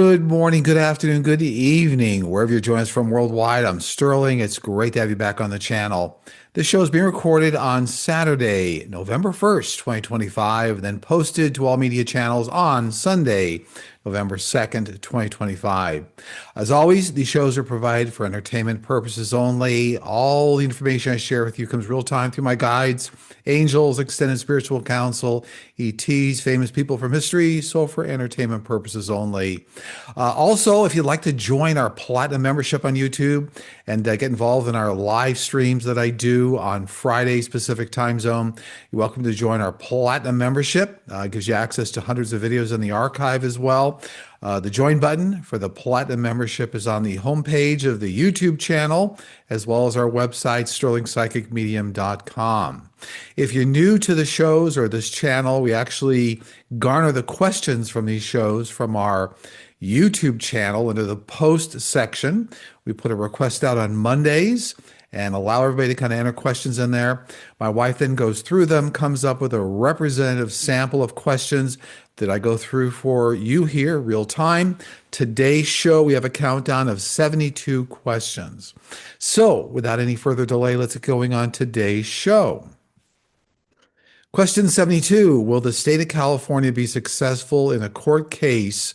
Good morning, good afternoon, good evening, wherever you're joining us from worldwide. I'm Sterling. It's great to have you back on the channel. This show is being recorded on Saturday, November 1st, 2025, then posted to all media channels on Sunday, November 2nd, 2025. As always, these shows are provided for entertainment purposes only. All the information I share with you comes real time through my guides, angels, extended spiritual counsel, ETs, famous people from history, so for entertainment purposes only. Also, if you'd like to join our Platinum membership on YouTube and get involved in our live streams that I do on Friday Pacific time zone, you're welcome to join our Platinum membership. It gives you access to hundreds of videos in the archive as well. The join button for the Platinum membership is on the homepage of the YouTube channel, as well as our website, sterlingpsychicmedium.com. If you're new to the shows or this channel, we actually garner the questions from these shows from our YouTube channel into the post section. We put a request out on Mondays and allow everybody to kind of enter questions in there. My wife then goes through them, comes up with a representative sample of questions that I go through for you here real time. Today's show, we have a countdown of 72 questions. So without any further delay, let's get going on today's show. Question 72, will the state of California be successful in a court case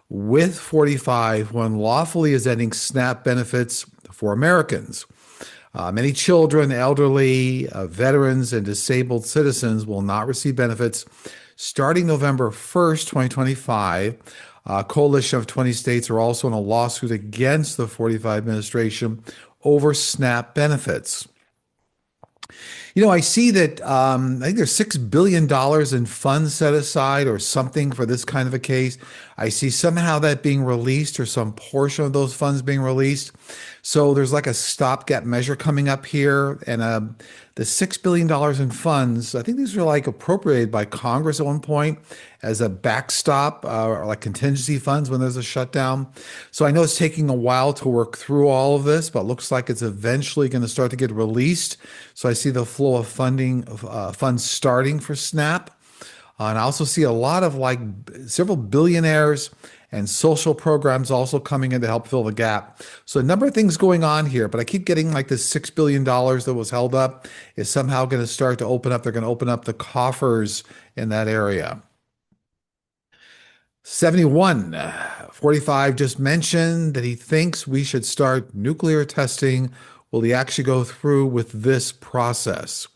with 45 when lawfully is ending SNAP benefits for Americans? Many children, elderly, veterans, and disabled citizens will not receive benefits starting November 1st, 2025. A coalition of 20 states are also in a lawsuit against the 45 administration over SNAP benefits. You know, I see that I think there's $6 billion in funds set aside or something for this kind of a case. I see somehow that being released or some portion of those funds being released. So there's like a stopgap measure coming up here. And the $6 billion in funds, I think these were like appropriated by Congress at one point as a backstop or like contingency funds when there's a shutdown. So I know it's taking a while to work through all of this, but it looks like it's eventually going to start to get released. So I see the flow of funding, funds starting for SNAP. And I also see a lot of like several billionaires and social programs also coming in to help fill the gap. So a number of things going on here, but I keep getting like this $6 billion that was held up is somehow going to start to open up. They're going to open up the coffers in that area. 71, 45 just mentioned that he thinks we should start nuclear testing. Will he actually go through with this process?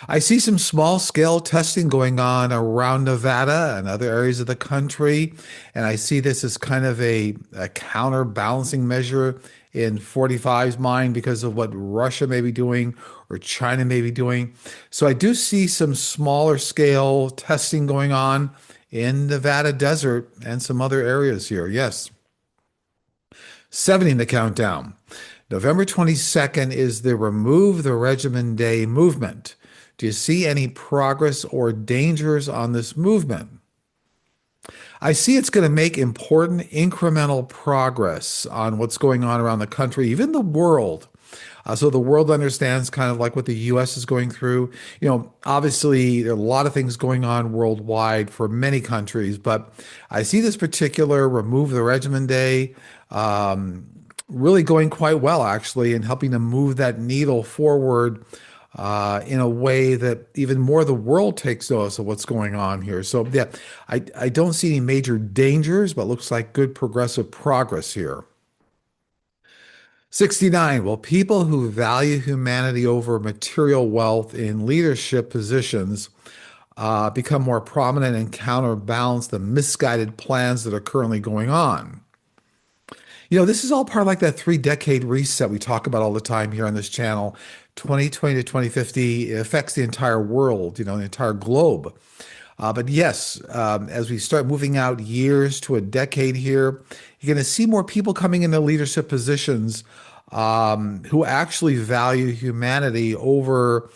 I see some small scale testing going on around Nevada and other areas of the country. And I see this as kind of a counterbalancing measure in 45's mind because of what Russia may be doing or China may be doing. So I do see some smaller scale testing going on in Nevada desert and some other areas here. Yes. 70 in the countdown. November 22nd is the Remove the Regimen Day movement. Do you see any progress or dangers on this movement? I see it's going to make important incremental progress on what's going on around the country, even the world. So the world understands kind of like what the U.S. is going through. You know, obviously, there are a lot of things going on worldwide for many countries, but I see this particular Remove the Regimen Day really going quite well, actually, and helping to move that needle forward in a way that even more the world takes notice of what's going on here. So yeah, I don't see any major dangers, but looks like good progressive progress here. 69, will people who value humanity over material wealth in leadership positions become more prominent and counterbalance the misguided plans that are currently going on? You know, this is all part of like that 3-decade reset we talk about all the time here on this channel. 2020 to 2050, it affects the entire world, you know, the entire globe. But yes, as we start moving out years to a decade here, you're going to see more people coming into leadership positions who actually value humanity over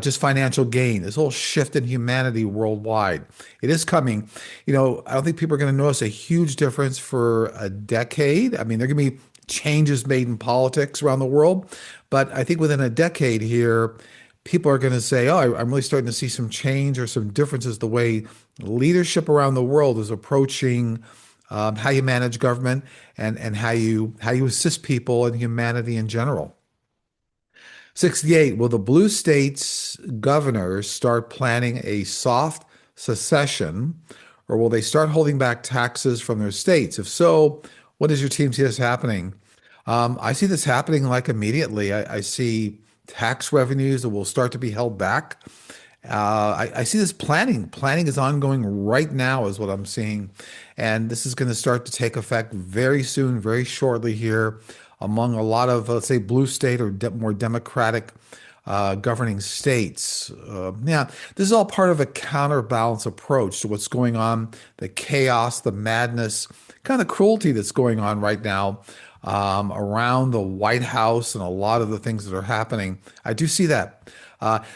just financial gain. This whole shift in humanity worldwide. It is coming. You know, I don't think people are going to notice a huge difference for a decade. I mean, there are going to be changes made in politics around the world, but I think within a decade here, people are going to say, oh, I'm really starting to see some change or some differences the way leadership around the world is approaching how you manage government, and how you assist people and humanity in general. 68, will the blue states governors start planning a soft secession, or will they start holding back taxes from their states? If so, what does your team see this happening? I see this happening like immediately. I see tax revenues that will start to be held back. I see this planning. Planning is ongoing right now, is what I'm seeing. And this is going to start to take effect very soon, very shortly here among a lot of, let's say, blue state or more democratic governing states. Yeah, this is all part of a counterbalance approach to what's going on, the chaos, the madness, kind of the cruelty that's going on right now around the White House and a lot of the things that are happening. I do see that.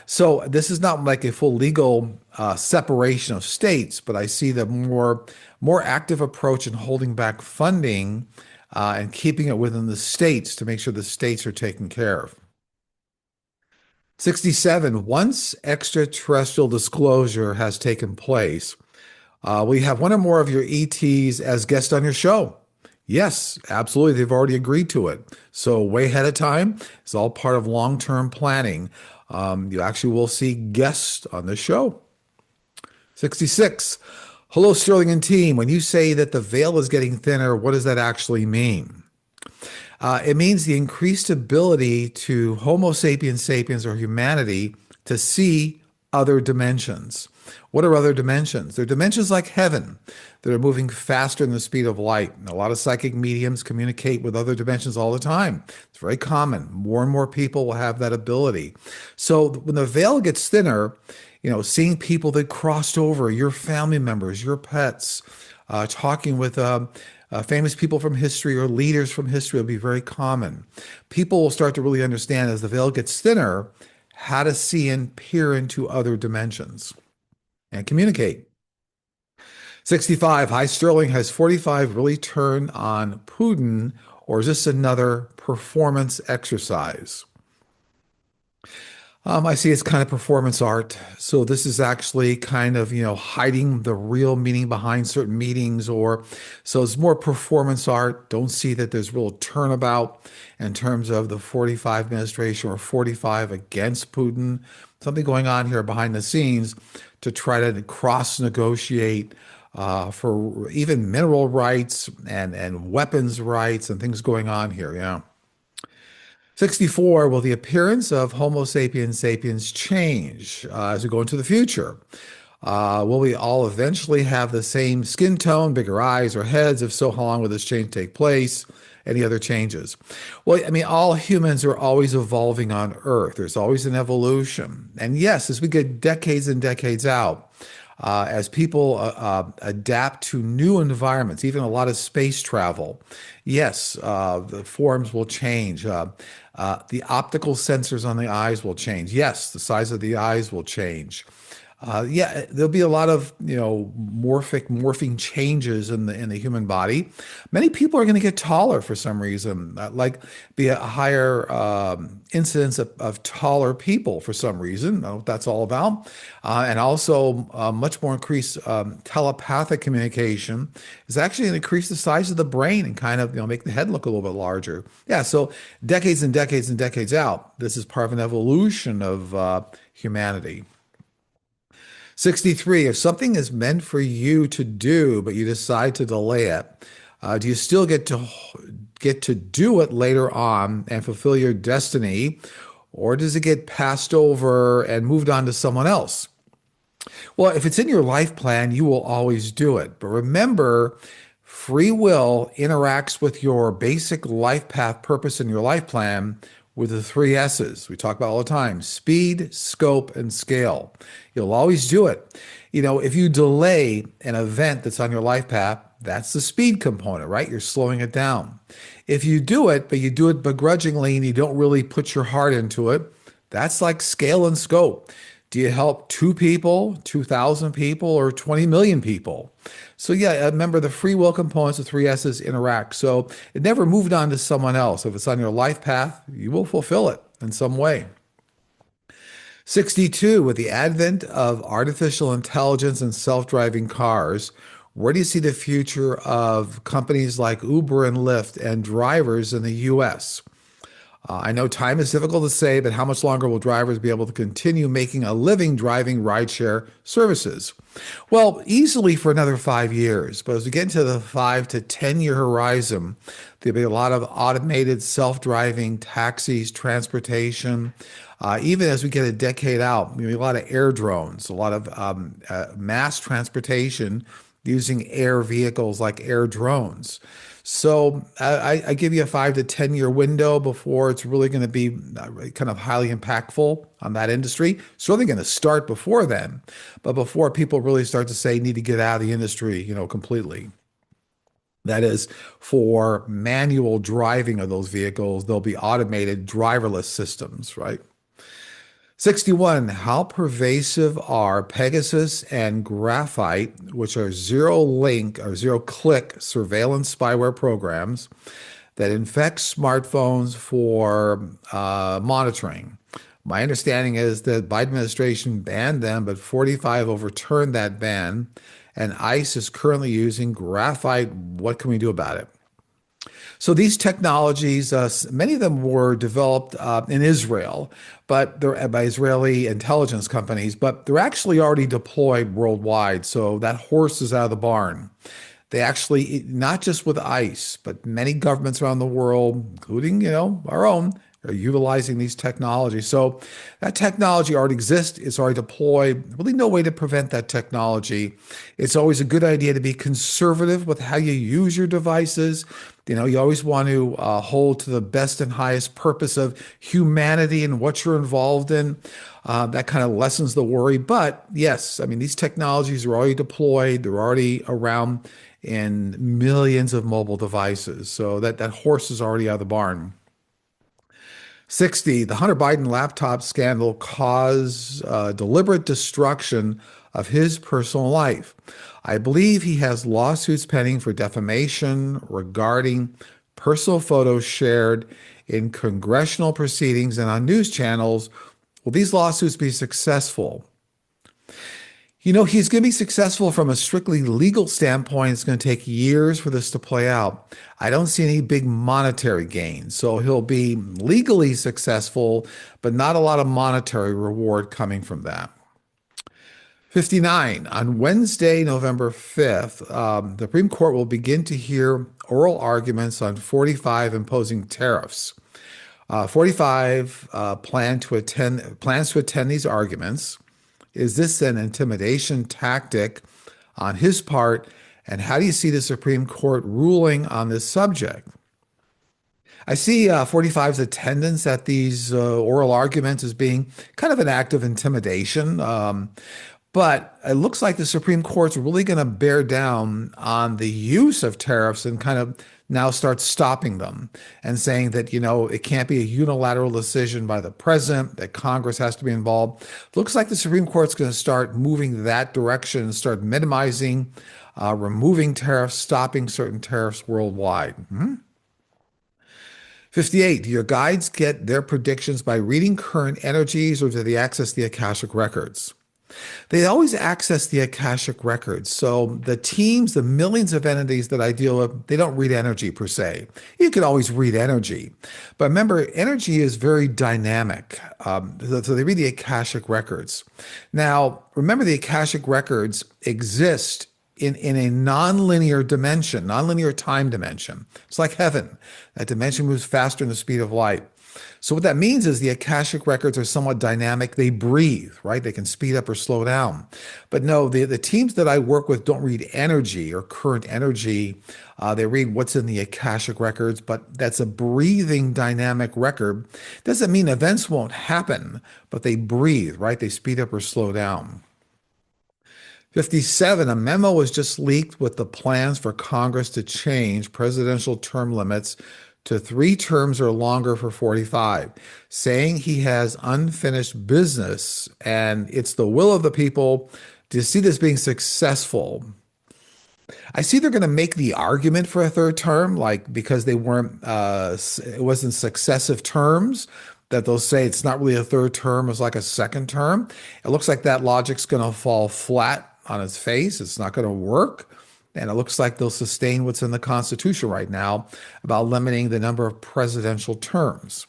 So this is not like a full legal separation of states, but I see the more active approach in holding back funding and keeping it within the states to make sure the states are taken care of. 67, once extraterrestrial disclosure has taken place, will you have one or more of your ETs as guests on your show? Yes, absolutely. They've already agreed to it. So way ahead of time. It's all part of long-term planning. You actually will see guests on the show. 66. Hello, Sterling and team. When you say that the veil is getting thinner, what does that actually mean? It means the increased ability to Homo sapiens sapiens or humanity to see other dimensions. What are other dimensions? They're dimensions like heaven that are moving faster than the speed of light. And a lot of psychic mediums communicate with other dimensions all the time. It's very common. More and more people will have that ability. So when the veil gets thinner, seeing people that crossed over, your family members, your pets, talking with famous people from history or leaders from history will be very common. People will start to really understand as the veil gets thinner how to see and peer into other dimensions and communicate. 65. Hi, Sterling. Has 45 really turned on Putin, or is this another performance exercise? I see it's kind of performance art. So this is actually kind of, hiding the real meaning behind certain meetings, or so it's more performance art. Don't see that there's real turnabout in terms of the 45 administration or 45 against Putin. Something going on here behind the scenes to try to cross negotiate for even mineral rights and weapons rights and things going on here. Yeah. 64, will the appearance of Homo sapiens sapiens change as we go into the future? Will we all eventually have the same skin tone, bigger eyes or heads? If so, how long will this change take place? Any other changes? Well, I mean, all humans are always evolving on Earth. There's always an evolution. And yes, as we get decades and decades out, as people adapt to new environments, even a lot of space travel, yes, the forms will change. The optical sensors on the eyes will change. Yes, the size of the eyes will change. Yeah, there'll be a lot of morphing changes in the human body. Many people are going to get taller for some reason, like be a higher incidence of taller people for some reason. I don't know what that's all about, and also much more increased telepathic communication is actually going to increase the size of the brain and kind of make the head look a little bit larger. Yeah, so decades and decades and decades out, this is part of an evolution of humanity. 63, if something is meant for you to do, but you decide to delay it, do you still get to do it later on and fulfill your destiny, or does it get passed over and moved on to someone else? Well, if it's in your life plan, you will always do it. But remember, free will interacts with your basic life path purpose in your life plan with the three S's we talk about all the time: speed, scope, and scale. You'll always do it. If you delay an event that's on your life path, that's the speed component, right? You're slowing it down. If you do it, but you do it begrudgingly and you don't really put your heart into it, that's like scale and scope. Do you help 2 people, 2,000 people, or 20 million people? So yeah, remember the free will components, the three S's interact. So it never moved on to someone else. If it's on your life path, you will fulfill it in some way. 62, with the advent of artificial intelligence and self-driving cars, Where do you see the future of companies like Uber and Lyft and drivers in the US? I know time is difficult to say, but how much longer will drivers be able to continue making a living driving rideshare services? Well, easily for another 5 years. But as we get into the 5 to 10 year horizon, there'll be a lot of automated self driving taxis, transportation. Even as we get a decade out, there'll be a lot of air drones, a lot of mass transportation using air vehicles like air drones. So I give you a 5 to 10 year window before it's really going to be kind of highly impactful on that industry. Certainly going to start before then, but before people really start to say need to get out of the industry, completely. That is for manual driving of those vehicles, there'll be automated driverless systems, right? 61, how pervasive are Pegasus and Graphite, which are zero link or zero click surveillance spyware programs that infect smartphones for monitoring? My understanding is that Biden administration banned them, but 45 overturned that ban, and ICE is currently using Graphite. What can we do about it? So these technologies, many of them were developed in Israel, but they're by Israeli intelligence companies, but they're actually already deployed worldwide. So that horse is out of the barn. They actually, not just with ICE, but many governments around the world, including, our own, are utilizing these technologies. So that technology already exists. It's already deployed. Really no way to prevent that technology. It's always a good idea to be conservative with how you use your devices. You always want to hold to the best and highest purpose of humanity and what you're involved in. That kind of lessens the worry. But yes, I mean, these technologies are already deployed. They're already around in millions of mobile devices. So that horse is already out of the barn. 60, the Hunter Biden laptop scandal caused deliberate destruction of his personal life. I believe he has lawsuits pending for defamation regarding personal photos shared in congressional proceedings and on news channels. Will these lawsuits be successful? He's going to be successful from a strictly legal standpoint. It's going to take years for this to play out. I don't see any big monetary gains. So he'll be legally successful, but not a lot of monetary reward coming from that. 59, on Wednesday, November 5th, the Supreme Court will begin to hear oral arguments on 45 imposing tariffs. 45 plans to attend these arguments. Is this an intimidation tactic on his part? And how do you see the Supreme Court ruling on this subject? I see 45's attendance at these oral arguments as being kind of an act of intimidation. But it looks like the Supreme Court's really going to bear down on the use of tariffs and kind of now start stopping them and saying that, it can't be a unilateral decision by the president, that Congress has to be involved. Looks like the Supreme Court's going to start moving that direction, start minimizing, removing tariffs, stopping certain tariffs worldwide. 58, do your guides get their predictions by reading current energies, or do they access the Akashic records? They always access the Akashic records. So the teams, the millions of entities that I deal with, they don't read energy per se. You can always read energy. But remember, energy is very dynamic. So they read the Akashic records. Now, remember, the Akashic records exist in a nonlinear dimension, nonlinear time dimension. It's like heaven. That dimension moves faster than the speed of light. So what that means is the Akashic records are somewhat dynamic. They breathe, right? They can speed up or slow down. But no, the teams that I work with don't read energy or current energy. They read what's in the Akashic records, but that's a breathing dynamic record. Doesn't mean events won't happen, but they breathe, right? They speed up or slow down. 57, a memo was just leaked with the plans for Congress to change presidential term limits to 3 terms or longer for 45, saying he has unfinished business and it's the will of the people. Do you see this being successful? I see they're going to make the argument for a 3rd term, like because they weren't, it wasn't successive terms, that they'll say it's not really a 3rd term, it's like a 2nd term. It looks like that logic's going to fall flat on its face. It's not going to work. And it looks like they'll sustain what's in the Constitution right now about limiting the number of presidential terms.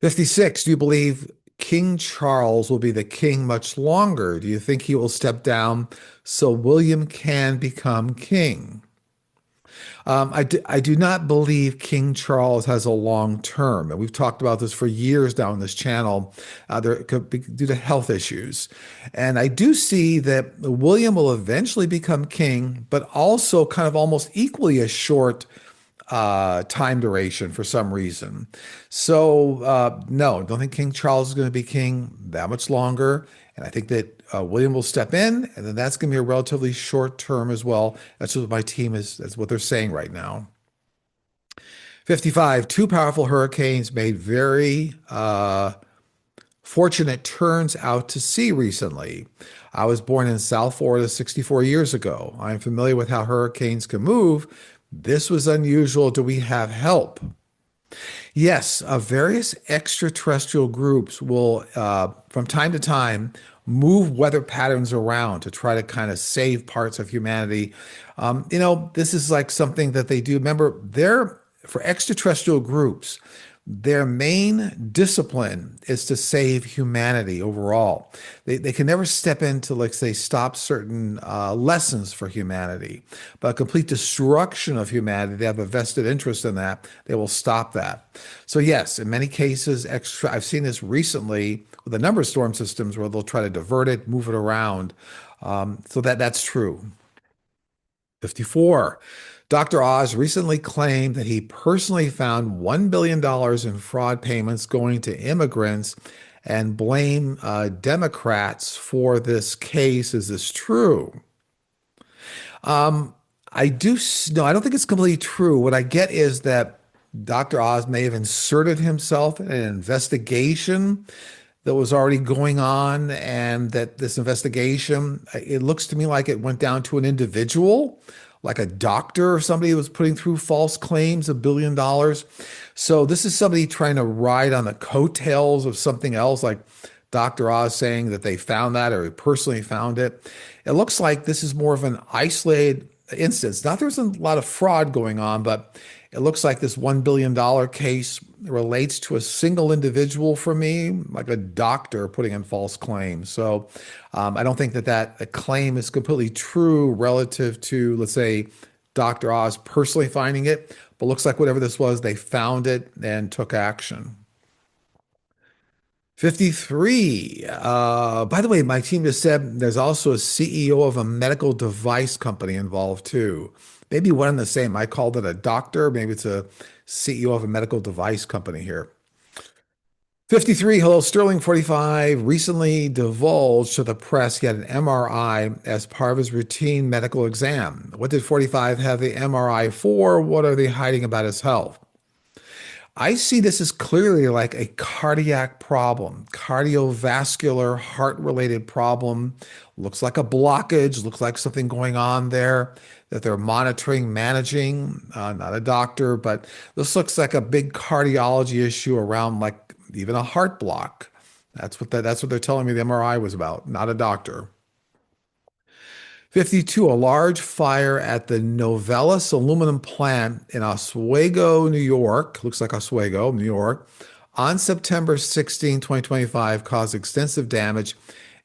56, do you believe King Charles will be the king much longer? Do you think he will step down so William can become king? I do not believe King Charles has a long term. And we've talked about this for years now on this channel. There could be due to health issues. And I do see that William will eventually become king, but also kind of almost equally as short time duration for some reason. So, no, don't think King Charles is going to be king that much longer. And I think that William will step in, and then that's going to be a relatively short term as well. That's what my team is, that's what they're saying right now. 55, two powerful hurricanes made very fortunate turns out to sea recently. I was born in South Florida 64 years ago. I'm familiar with how hurricanes can move. This was unusual. Do we have help? Yes, various extraterrestrial groups will, from time to time, move weather patterns around to try to kind of save parts of humanity. This is like something that they do. Remember, they're for extraterrestrial groups. Their main discipline is to save humanity overall. They can never step into, like, say, stop certain lessons for humanity, but complete destruction of humanity, they have a vested interest in that. They will stop that. So, yes, in many cases, I've seen this recently with a number of storm systems where they'll try to divert it, move it around. So that's true. 54. Dr. Oz recently claimed that he personally found $1 billion in fraud payments going to immigrants and blame Democrats for this case. Is this true? I do, no, I don't think it's completely true. What I get is that Dr. Oz may have inserted himself in an investigation that was already going on, and that this investigation, it looks to me like it went down to an individual, like a doctor or somebody who was putting through false claims, $1 billion. So this is somebody trying to ride on the coattails of something else, like Dr. Oz saying that they found that or he personally found it. It looks like this is more of an isolated instance. Not there's a lot of fraud going on, but it looks like this $1 billion case relates to a single individual for me, like a doctor putting in false claims. So I don't think that claim is completely true relative to, let's say, Dr. Oz personally finding it, but looks like whatever this was, they found it and took action. 53. By the way, my team just said there's also a CEO of a medical device company involved too. Maybe one and the same. I called it a doctor. Maybe it's a CEO of a medical device company here. 53. Hello, Sterling 45 recently divulged to the press he had an MRI as part of his routine medical exam. What did 45 have the MRI for? What are they hiding about his health? I see this as clearly like a cardiac problem, cardiovascular, heart-related problem. Looks like a blockage, looks like something going on there that they're monitoring, managing. Not a doctor, but this looks like a big cardiology issue around like even a heart block. That's what they're telling me the MRI was about, not a doctor. 52, a large fire at the Novelis aluminum plant in Oswego, New York, looks like Oswego, New York, on September 16, 2025, caused extensive damage,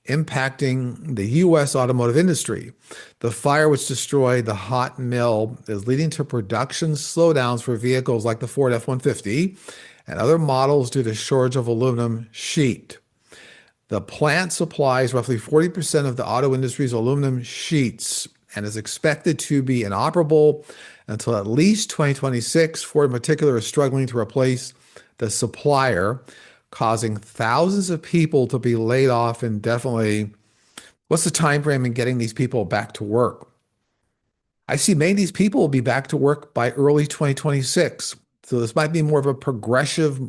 impacting the U.S. automotive industry. The fire, which destroyed the hot mill, is leading to production slowdowns for vehicles like the Ford F-150 and other models due to shortage of aluminum sheet. The plant supplies roughly 40% of the auto industry's aluminum sheets and is expected to be inoperable until at least 2026. Ford in particular is struggling to replace the supplier, causing thousands of people to be laid off indefinitely. What's the time frame in getting these people back to work? I see many of these people will be back to work by early 2026. So this might be more of a progressive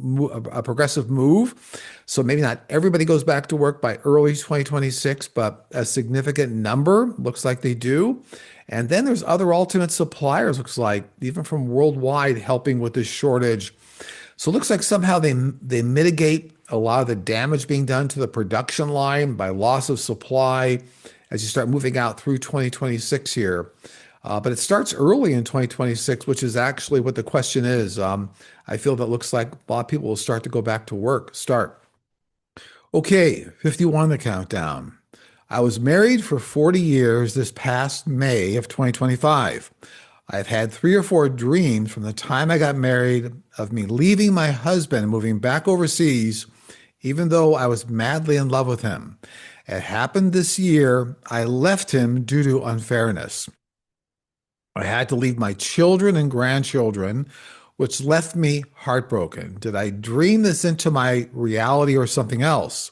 move. So maybe not everybody goes back to work by early 2026, but a significant number looks like they do. And then there's other alternate suppliers, looks like, even from worldwide, helping with this shortage. So it looks like somehow they mitigate a lot of the damage being done to the production line by loss of supply as you start moving out through 2026 here. But it starts early in 2026, which is actually what the question is. I feel that looks like a lot of people will start to go back to work. Start. Okay, 51 the countdown. I was married for 40 years this past May of 2025. I've had three or four dreams from the time I got married of me leaving my husband and moving back overseas, even though I was madly in love with him. It happened this year. I left him due to unfairness. I had to leave my children and grandchildren, which left me heartbroken. Did I dream this into my reality or something else?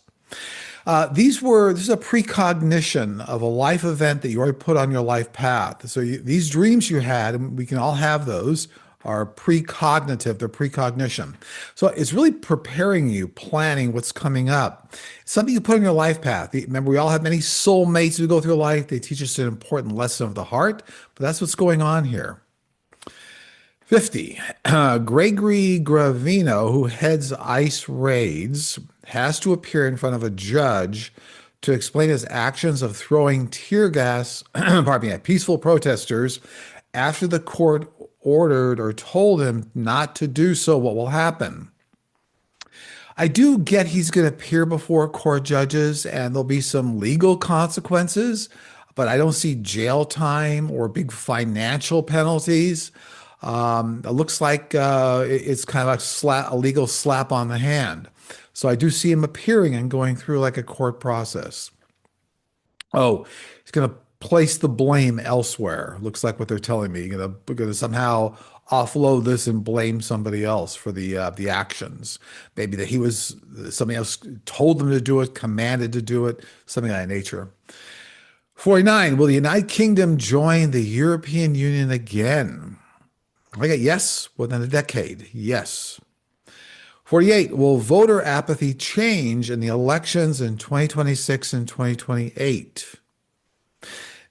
This is a precognition of a life event that you already put on your life path. So these dreams you had, and we can all have those, are precognitive, they're precognition. So it's really preparing you, planning what's coming up. It's something you put on your life path. Remember, we all have many soulmates who go through life. They teach us an important lesson of the heart, but that's what's going on here. 50. Gregory Gravino, who heads ICE raids, has to appear in front of a judge to explain his actions of throwing tear gas, pardon me, at peaceful protesters after the court ordered or told him not to do so. What will happen? I do get he's going to appear before court judges and there'll be some legal consequences, but I don't see jail time or big financial penalties. It looks like it's kind of a legal slap on the hand. So I do see him appearing and going through like a court process. Oh, he's going to place the blame elsewhere. Looks like what they're telling me. Going to somehow offload this and blame somebody else for the actions. Maybe that somebody else told them to do it, commanded to do it, something of that nature. 49. Will the United Kingdom join the European Union again? I got yes, within a decade. Yes. 48. Will voter apathy change in the elections in 2026 and 2028?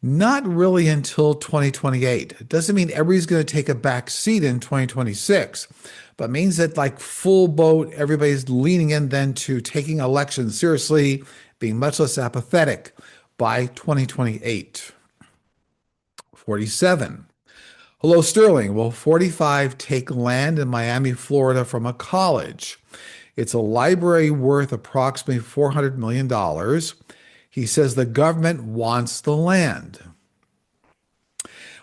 Not really until 2028. It doesn't mean everybody's going to take a back seat in 2026, but means that like full boat, everybody's leaning in then to taking elections seriously, being much less apathetic by 2028. 47. Hello, Sterling. Will 45 take land in Miami, Florida from a college? It's a library worth approximately $400 million. He says the government wants the land.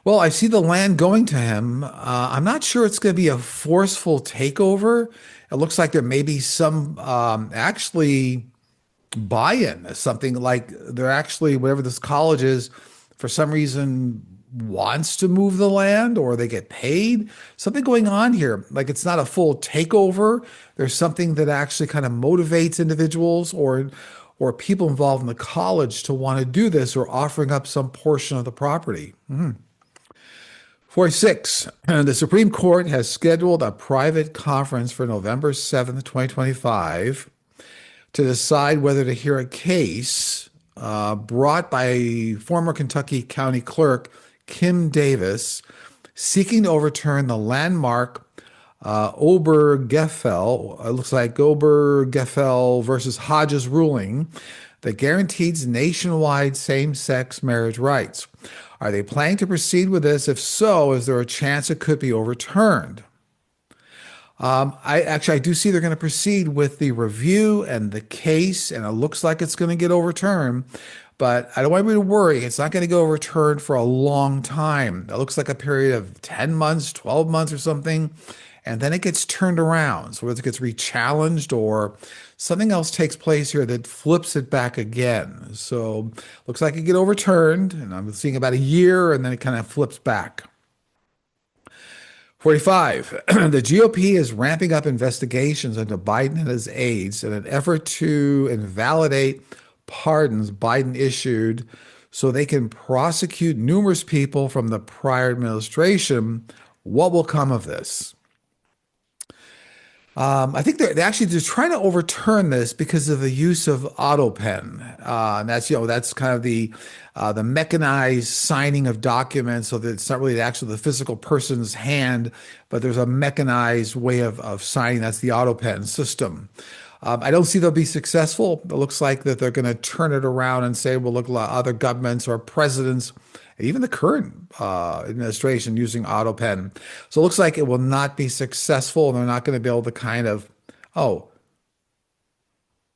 Well, I see the land going to him. I'm not sure it's going to be a forceful takeover. It looks like there may be some actually buy-in, something like they're actually, whatever this college is, for some reason wants to move the land or they get paid. Something going on here. Like it's not a full takeover. There's something that actually kind of motivates individuals or people involved in the college to want to do this or offering up some portion of the property. 46. The Supreme Court has scheduled a private conference for November 7th, 2025 to decide whether to hear a case brought by former Kentucky County Clerk Kim Davis seeking to overturn the landmark Obergefell, it looks like Obergefell versus Hodges ruling that guarantees nationwide same-sex marriage rights. Are they planning to proceed with this? If so, is there a chance it could be overturned? I do see they're going to proceed with the review and the case, and it looks like it's going to get overturned. But I don't want anybody to worry. It's not going to get overturned for a long time. It looks like a period of 10 months, 12 months or something. And then it gets turned around. So whether it gets rechallenged or something else takes place here that flips it back again. So looks like it get overturned. And I'm seeing about a year and then it kind of flips back. 45. The GOP is ramping up investigations into Biden and his aides in an effort to invalidate pardons Biden issued so they can prosecute numerous people from the prior administration. What will come of this? I think they're trying to overturn this because of the use of auto pen. And that's kind of the mechanized signing of documents, so that it's not really the physical person's hand, but there's a mechanized way of signing. That's the auto pen system. I don't see they'll be successful. It looks like that they're going to turn it around and say, well, look, other governments or presidents, even the current administration using auto pen. So it looks like it will not be successful. And they're not going to be able to kind of, oh,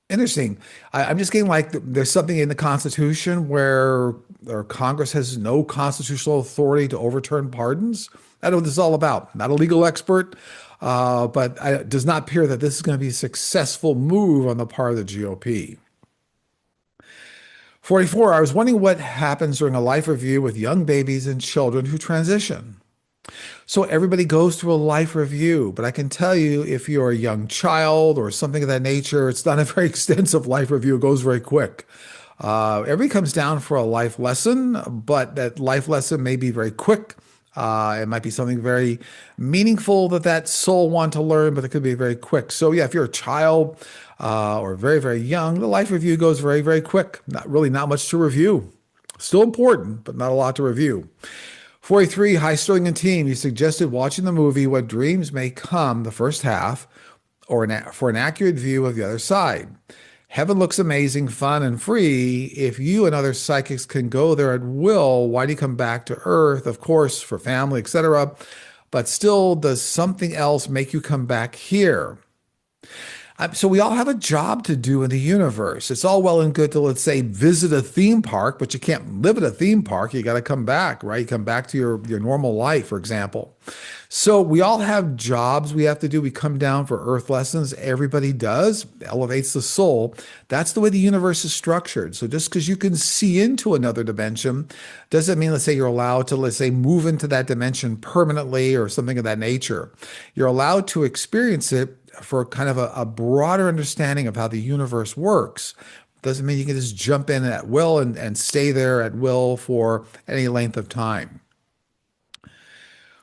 interesting. I'm just getting like there's something in the Constitution where or Congress has no constitutional authority to overturn pardons. I don't know what this is all about. Not a legal expert, but it does not appear that this is going to be a successful move on the part of the GOP. 44, I was wondering what happens during a life review with young babies and children who transition. So everybody goes through a life review, but I can tell you if you're a young child or something of that nature, it's not a very extensive life review. It goes very quick. Everybody comes down for a life lesson, but that life lesson may be very quick. It might be something very meaningful that that soul want to learn, but it could be very quick. So yeah, if you're a child or very, very young, the life review goes very, very quick. Not much to review. Still important, but not a lot to review. 43, High Sterling and team. You suggested watching the movie What Dreams May Come, the first half, or for an accurate view of the other side. Heaven looks amazing, fun, and free. If you and other psychics can go there at will, why do you come back to Earth? Of course, for family, etc. But still, does something else make you come back here? So we all have a job to do in the universe. It's all well and good to, let's say, visit a theme park, but you can't live at a theme park. You got to come back, right? You come back to your normal life, for example. So we all have jobs we have to do. We come down for earth lessons. Everybody does. Elevates the soul. That's the way the universe is structured. So just because you can see into another dimension doesn't mean, let's say, you're allowed to, let's say, move into that dimension permanently or something of that nature. You're allowed to experience it for kind of a broader understanding of how the universe works. Doesn't mean you can just jump in at will and stay there at will for any length of time.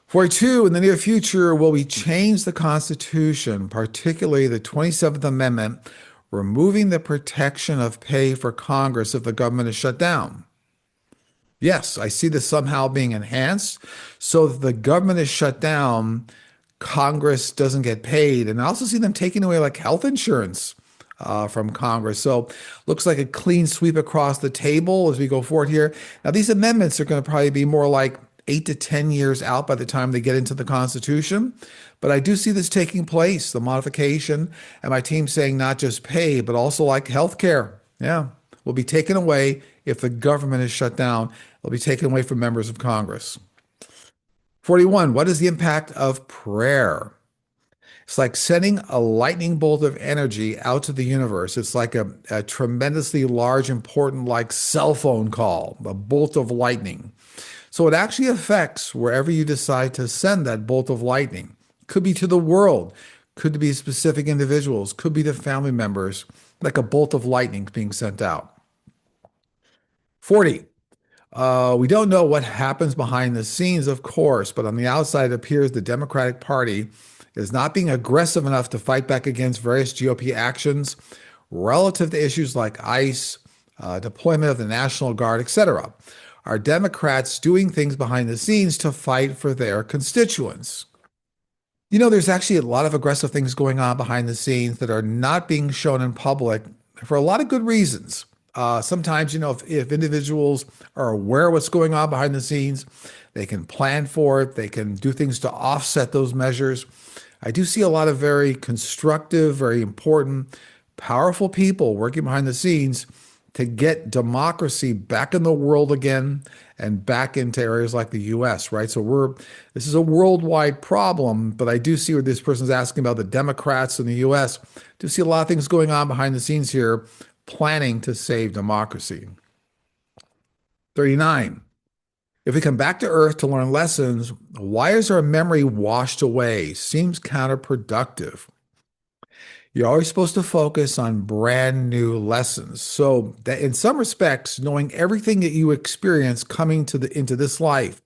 42, in the near future, will we change the Constitution, particularly the 27th Amendment, removing the protection of pay for Congress if the government is shut down? Yes, I see this somehow being enhanced so that the government is shut down, Congress doesn't get paid. And I also see them taking away like health insurance from Congress. So looks like a clean sweep across the table as we go forward here. Now, these amendments are going to probably be more like 8 to 10 years out by the time they get into the Constitution. But I do see this taking place, the modification, and my team saying not just pay, but also like health care. Yeah, will be taken away if the government is shut down. It'll be taken away from members of Congress. 41, what is the impact of prayer? It's like sending a lightning bolt of energy out to the universe. It's like a tremendously large, important, like cell phone call, a bolt of lightning. So it actually affects wherever you decide to send that bolt of lightning. Could be to the world, could be specific individuals, could be to family members, like a bolt of lightning being sent out. 40, we don't know what happens behind the scenes, of course, but on the outside, it appears the Democratic Party is not being aggressive enough to fight back against various GOP actions relative to issues like ICE, deployment of the National Guard, etc. Are Democrats doing things behind the scenes to fight for their constituents? You know, there's actually a lot of aggressive things going on behind the scenes that are not being shown in public for a lot of good reasons. Sometimes, you know, if individuals are aware of what's going on behind the scenes, they can plan for it, they can do things to offset those measures. I do see a lot of very constructive, very important, powerful people working behind the scenes to get democracy back in the world again and back into areas like the US, right? So this is a worldwide problem, but I do see where this person's asking about the Democrats in the US. I do see a lot of things going on behind the scenes here, planning to save democracy. 39. If we come back to Earth to learn lessons, why is our memory washed away? Seems counterproductive. You're always supposed to focus on brand new lessons. So that in some respects, knowing everything that you experience coming into this life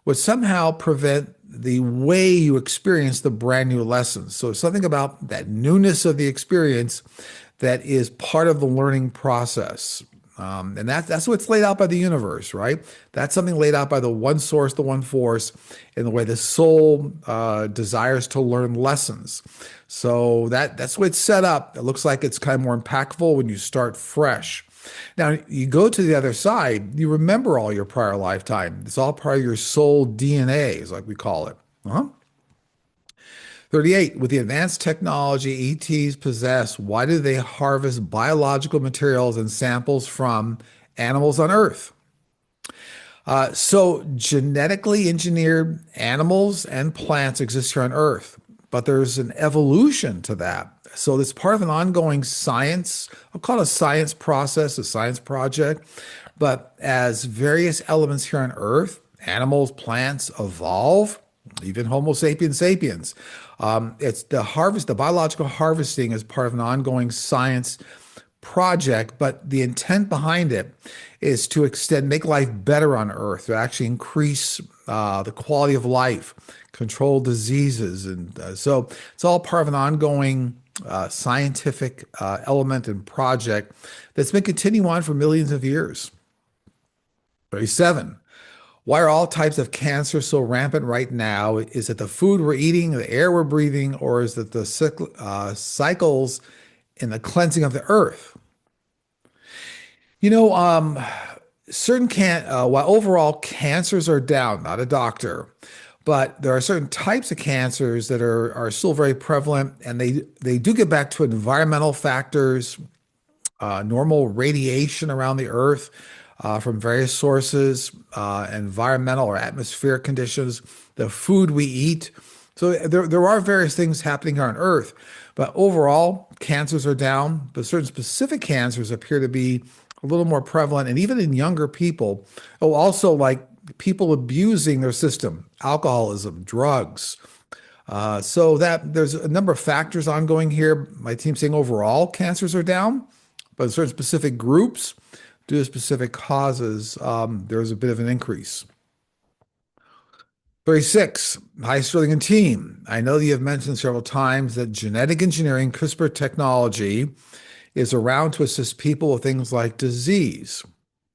would somehow prevent the way you experience the brand new lessons. So something about that newness of the experience that is part of the learning process. And that's what's laid out by the universe, right? That's something laid out by the one source, the one force, in the way the soul desires to learn lessons. So that's the way it's set up. It looks like it's kind of more impactful when you start fresh. Now, you go to the other side, you remember all your prior lifetime. It's all part of your soul DNA, is like we call it. Uh-huh. 38. With the advanced technology ETs possess, why do they harvest biological materials and samples from animals on Earth? So, genetically engineered animals and plants exist here on Earth, but there's an evolution to that. So, it's part of an ongoing science, I'll call it a science process, a science project. But as various elements here on Earth, animals, plants evolve, even Homo sapiens sapiens. It's the harvest, the biological harvesting is part of an ongoing science project, but the intent behind it is to extend, make life better on Earth, to actually increase the quality of life, control diseases. And so it's all part of an ongoing scientific element and project that's been continuing on for millions of years. 37. Why are all types of cancer so rampant right now? Is it the food we're eating, the air we're breathing, or is it the cycles in the cleansing of the earth? You know, certain while overall cancers are down, not a doctor, but there are certain types of cancers that are still very prevalent, and they do get back to environmental factors, normal radiation around the earth from various sources, environmental or atmospheric conditions, the food we eat. So there are various things happening here on Earth, but overall, cancers are down, but certain specific cancers appear to be a little more prevalent, and even in younger people. Oh, also like people abusing their system, alcoholism, drugs. So that there's a number of factors ongoing here. My team's saying overall cancers are down, but in certain specific groups, due to specific causes, there's a bit of an increase. 36. Hi, Sterling and team. I know that you have mentioned several times that genetic engineering, CRISPR technology, is around to assist people with things like disease.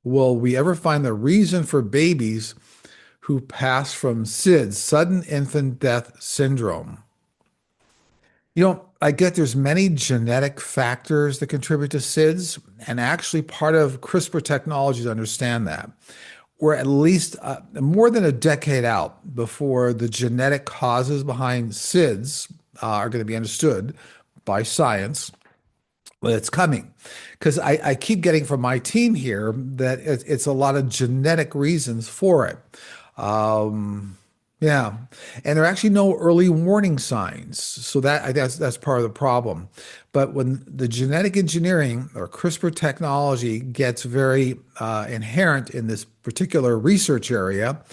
Will we ever find the reason for babies who pass from SIDS, sudden infant death syndrome? You know, I get there's many genetic factors that contribute to SIDS, and actually part of CRISPR technology to understand that. We're at least more than a decade out before the genetic causes behind SIDS are going to be understood by science. But it's coming because I keep getting from my team here that it's a lot of genetic reasons for it. Um, yeah, and there are actually no early warning signs, so that's part of the problem. But when the genetic engineering or CRISPR technology gets very inherent in this particular research area,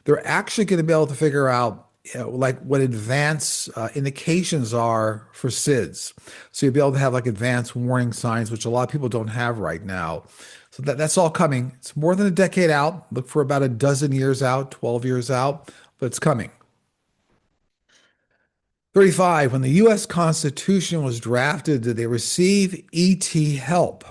they're actually going to be able to figure out like what advanced indications are for SIDS. So you'll be able to have like advanced warning signs, which a lot of people don't have right now. So that's all coming. It's more than a decade out. Look for about a dozen years out, 12 years out, but it's coming. 35. When the U.S. Constitution was drafted, did they receive ET help?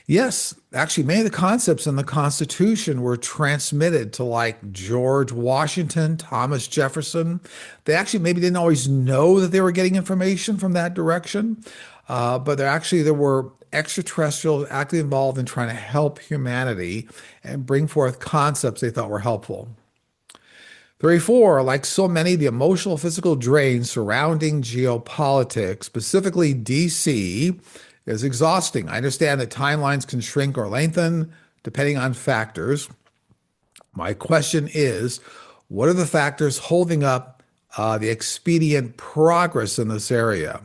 Yes, actually, many of the concepts in the Constitution were transmitted to like George Washington, Thomas Jefferson. They actually maybe didn't always know that they were getting information from that direction, but there were extraterrestrials actively involved in trying to help humanity and bring forth concepts they thought were helpful. 34, like so many, the emotional physical drain surrounding geopolitics, specifically DC, is exhausting. I understand that timelines can shrink or lengthen depending on factors. My question is, what are the factors holding up the expedient progress in this area?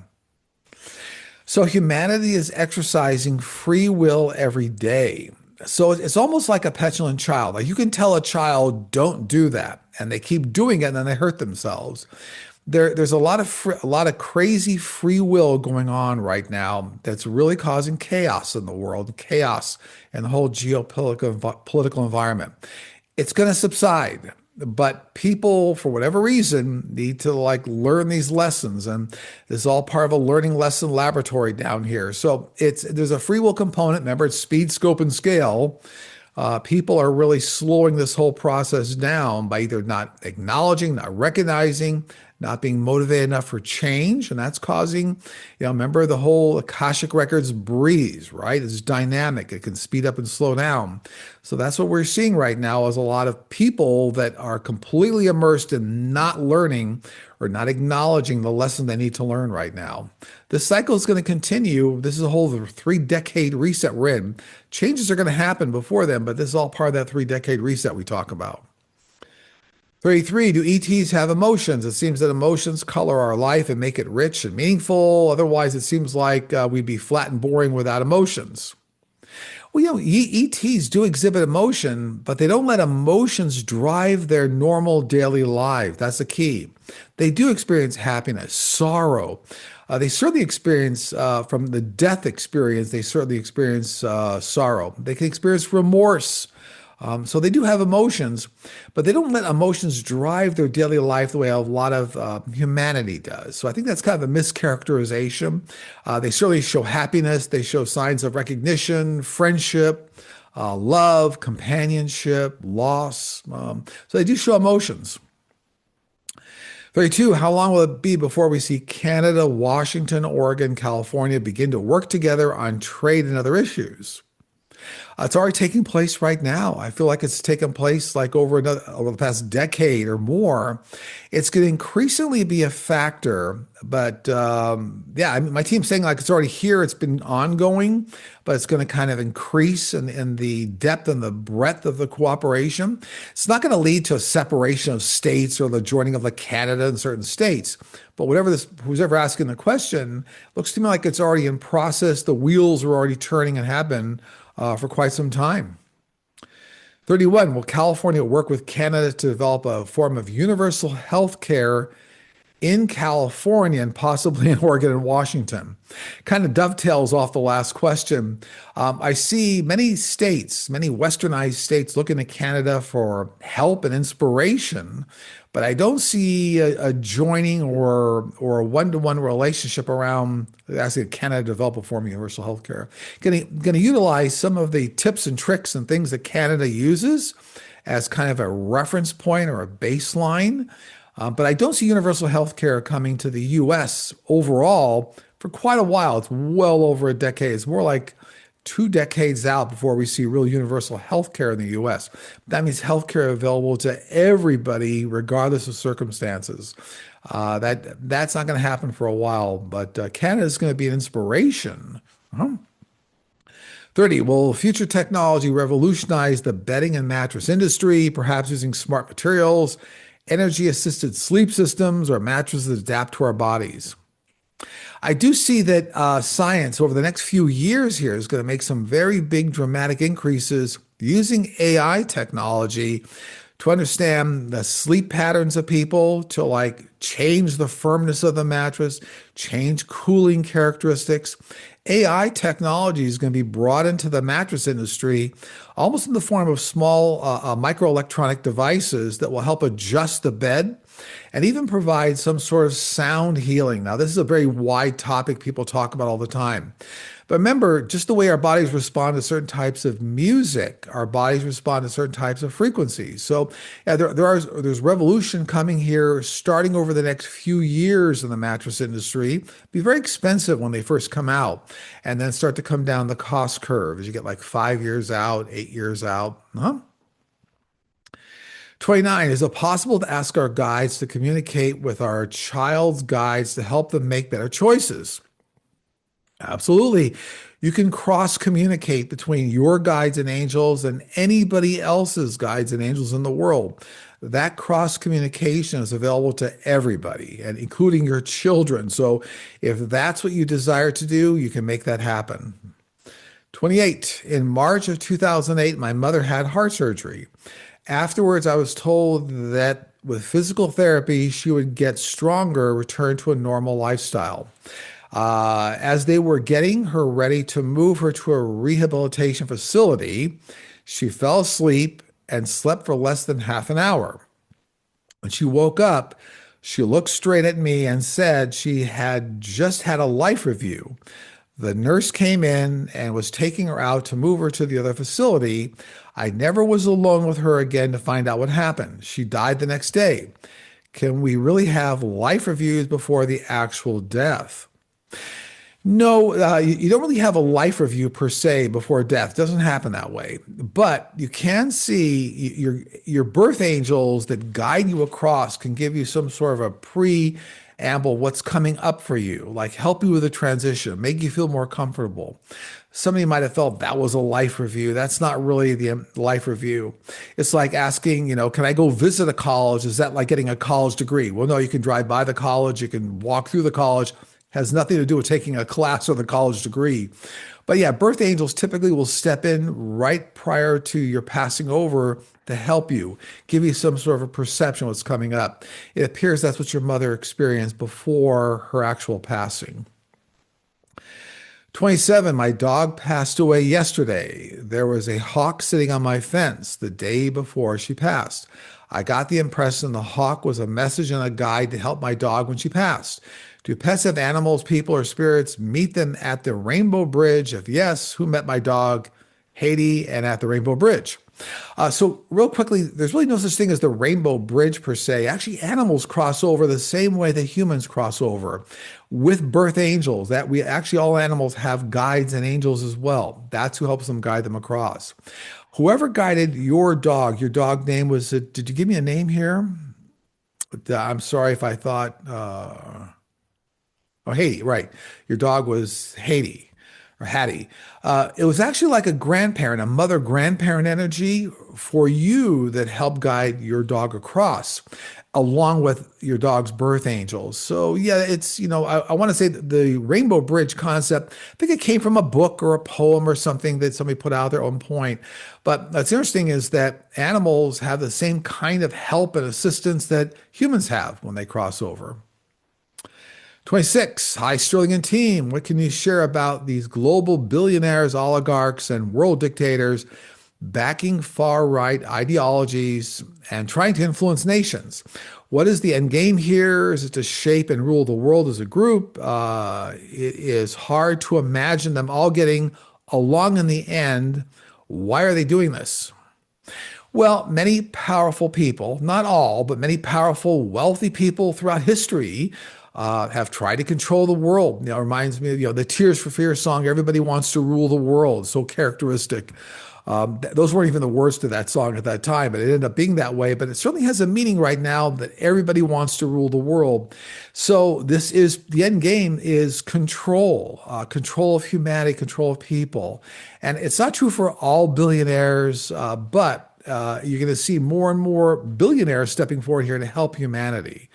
So humanity is exercising free will every day. So it's almost like a petulant child. Like you can tell a child, don't do that, and they keep doing it, and then they hurt themselves. There's a lot of crazy free will going on right now that's really causing chaos in the world, chaos in the whole geopolitical political environment. It's going to subside. but people, for whatever reason, need to like learn these lessons, and this is all part of a learning lesson laboratory down here. So there's a free will component. Remember, it's speed, scope, and scale. People are really slowing this whole process down by either not acknowledging, not recognizing, not being motivated enough for change. And that's causing, remember the whole Akashic Records breeze, right? It's dynamic. It can speed up and slow down. So that's what we're seeing right now is a lot of people that are completely immersed in not learning or not acknowledging the lesson they need to learn right now. This cycle is going to continue. This is a whole 3-decade reset we're in. Changes are going to happen before then, but this is all part of that 3-decade reset we talk about. 33, do ETs have emotions? It seems that emotions color our life and make it rich and meaningful. Otherwise, it seems like we'd be flat and boring without emotions. Well, ETs do exhibit emotion, but they don't let emotions drive their normal daily life. That's the key. They do experience happiness, sorrow. They certainly experience, from the death experience, they certainly experience sorrow. They can experience remorse. So they do have emotions, but they don't let emotions drive their daily life the way a lot of humanity does. So I think that's kind of a mischaracterization. They certainly show happiness. They show signs of recognition, friendship, love, companionship, loss. So they do show emotions. 32, how long will it be before we see Canada, Washington, Oregon, California begin to work together on trade and other issues? It's already taking place right now. I feel like it's taken place like over the past decade or more. It's going to increasingly be a factor, but yeah, I mean, my team's saying like it's already here. It's been ongoing, but it's going to kind of increase in the depth and the breadth of the cooperation. It's not going to lead to a separation of states or the joining of like Canada and certain states. But who's ever asking the question, looks to me like it's already in process. The wheels are already turning and have been for quite some time. 31, will California work with Canada to develop a form of universal health care in California and possibly in Oregon and Washington? Kind of dovetails off the last question. I see many states, many westernized states looking to Canada for help and inspiration, but I don't see a joining or a one-to-one relationship around asking Canada to develop a form of universal health care. Going to utilize some of the tips and tricks and things that Canada uses as kind of a reference point or a baseline. But I don't see universal health care coming to the US overall for quite a while. It's well over a decade. It's more like 2 decades out before we see real universal health care in the US. That means health care available to everybody, regardless of circumstances. That's not going to happen for a while, but Canada is going to be an inspiration. 30, will future technology revolutionize the bedding and mattress industry, perhaps using smart materials, energy-assisted sleep systems, or mattresses that adapt to our bodies? I do see that science over the next few years here is going to make some very big dramatic increases using AI technology to understand the sleep patterns of people, to like change the firmness of the mattress, change cooling characteristics. AI technology is going to be brought into the mattress industry almost in the form of small microelectronic devices that will help adjust the bed and even provide some sort of sound healing. Now, this is a very wide topic people talk about all the time. But remember, just the way our bodies respond to certain types of music, our bodies respond to certain types of frequencies. So yeah, there's revolution coming here starting over the next few years in the mattress industry. It'll be very expensive when they first come out and then start to come down the cost curve as you get like 5 years out, 8 years out. 29, is it possible to ask our guides to communicate with our child's guides to help them make better choices? Absolutely. You can cross communicate between your guides and angels and anybody else's guides and angels in the world. That cross communication is available to everybody, and including your children. So if that's what you desire to do, you can make that happen. 28, in March of 2008, my mother had heart surgery. Afterwards, I was told that with physical therapy, she would get stronger, return to a normal lifestyle. As they were getting her ready to move her to a rehabilitation facility, she fell asleep and slept for less than half an hour. When she woke up, she looked straight at me and said she had just had a life review. The nurse came in and was taking her out to move her to the other facility. I never was alone with her again to find out what happened. She died the next day. Can we really have life reviews before the actual death? No, you don't really have a life review per se before death. It doesn't happen that way. But you can see your birth angels that guide you across can give you some sort of a preamble what's coming up for you, like help you with the transition, make you feel more comfortable. Somebody might have felt that was a life review. That's not really the life review. It's like asking, can I go visit a college? Is that like getting a college degree? Well, no, you can drive by the college, you can walk through the college. Has nothing to do with taking a class or the college degree. But yeah, birth angels typically will step in right prior to your passing over to help you, give you some sort of a perception of what's coming up. It appears that's what your mother experienced before her actual passing. 27, my dog passed away yesterday. There was a hawk sitting on my fence the day before she passed. I got the impression the hawk was a message and a guide to help my dog when she passed. Do pets have animals, people, or spirits? Meet them at the Rainbow Bridge. If yes, who met my dog, Haiti, and at the Rainbow Bridge? So real quickly, there's really no such thing as the Rainbow Bridge per se. Actually, animals cross over the same way that humans cross over with birth angels. That we actually all animals have guides and angels as well. That's who helps them guide them across. Whoever guided your dog name was, did you give me a name here? I'm sorry if I thought, oh, Haiti, right. Your dog was Haiti or Hattie. It was actually like a grandparent, a mother grandparent energy for you that helped guide your dog across, along with your dog's birth angels. So, yeah, it's, I want to say that the Rainbow Bridge concept, I think it came from a book or a poem or something that somebody put out their own point. But what's interesting is that animals have the same kind of help and assistance that humans have when they cross over. 26. Hi, Sterling and team. What can you share about these global billionaires, oligarchs, and world dictators backing far right ideologies and trying to influence nations? What is the end game here? Is it to shape and rule the world as a group? It is hard to imagine them all getting along in the end. Why are they doing this? Well, many powerful people, not all, but many powerful, wealthy people throughout history have tried to control the world. It reminds me of the Tears for Fears song. Everybody wants to rule the world. So characteristic. Those weren't even the words to that song at that time, but it ended up being that way. But it certainly has a meaning right now that everybody wants to rule the world. So this is the end game is control, control of humanity, control of people. And it's not true for all billionaires, but you're going to see more and more billionaires stepping forward here to help humanity.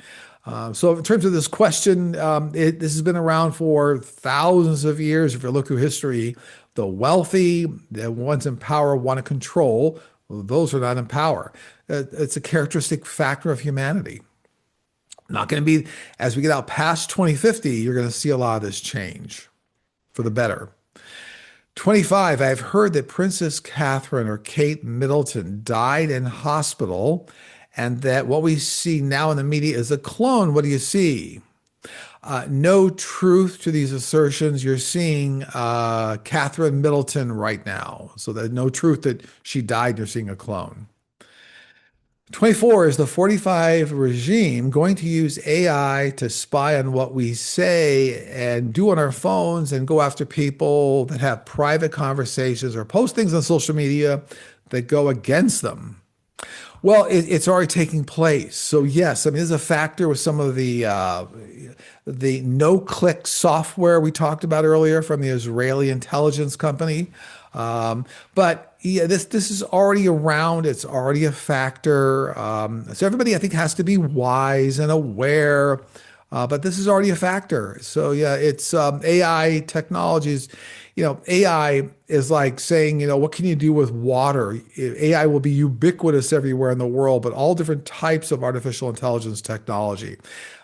So in terms of this question, this has been around for thousands of years. If you look through history, the wealthy, the ones in power want to control. Well, those are not in power. It's a characteristic factor of humanity. Not going to be, as we get out past 2050, you're going to see a lot of this change for the better. 25, I've heard that Princess Catherine or Kate Middleton died in hospital and that what we see now in the media is a clone. What do you see? No truth to these assertions. You're seeing Catherine Middleton right now. So there's no truth that she died. You're seeing a clone. 24, is the 45 regime going to use AI to spy on what we say and do on our phones and go after people that have private conversations or post things on social media that go against them? Well, it's already taking place. So yes, I mean, there's a factor with some of the no-click software we talked about earlier from the Israeli intelligence company. But yeah, this is already around. It's already a factor. So everybody, I think, has to be wise and aware. But this is already a factor. So yeah, it's AI technologies. AI is like saying, what can you do with water? AI will be ubiquitous everywhere in the world, but all different types of artificial intelligence technology.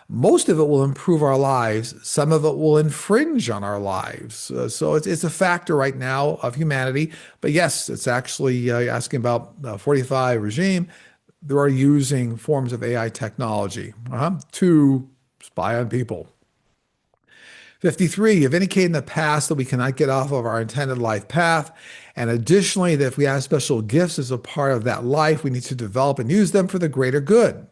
Most of it will improve our lives. Some of it will infringe on our lives. So it's a factor right now of humanity. But yes, it's actually asking about 45 regime. they are using forms of AI technology to spy on people. 53, you've indicated in the past that we cannot get off of our intended life path. And additionally, that if we have special gifts as a part of that life, we need to develop and use them for the greater good.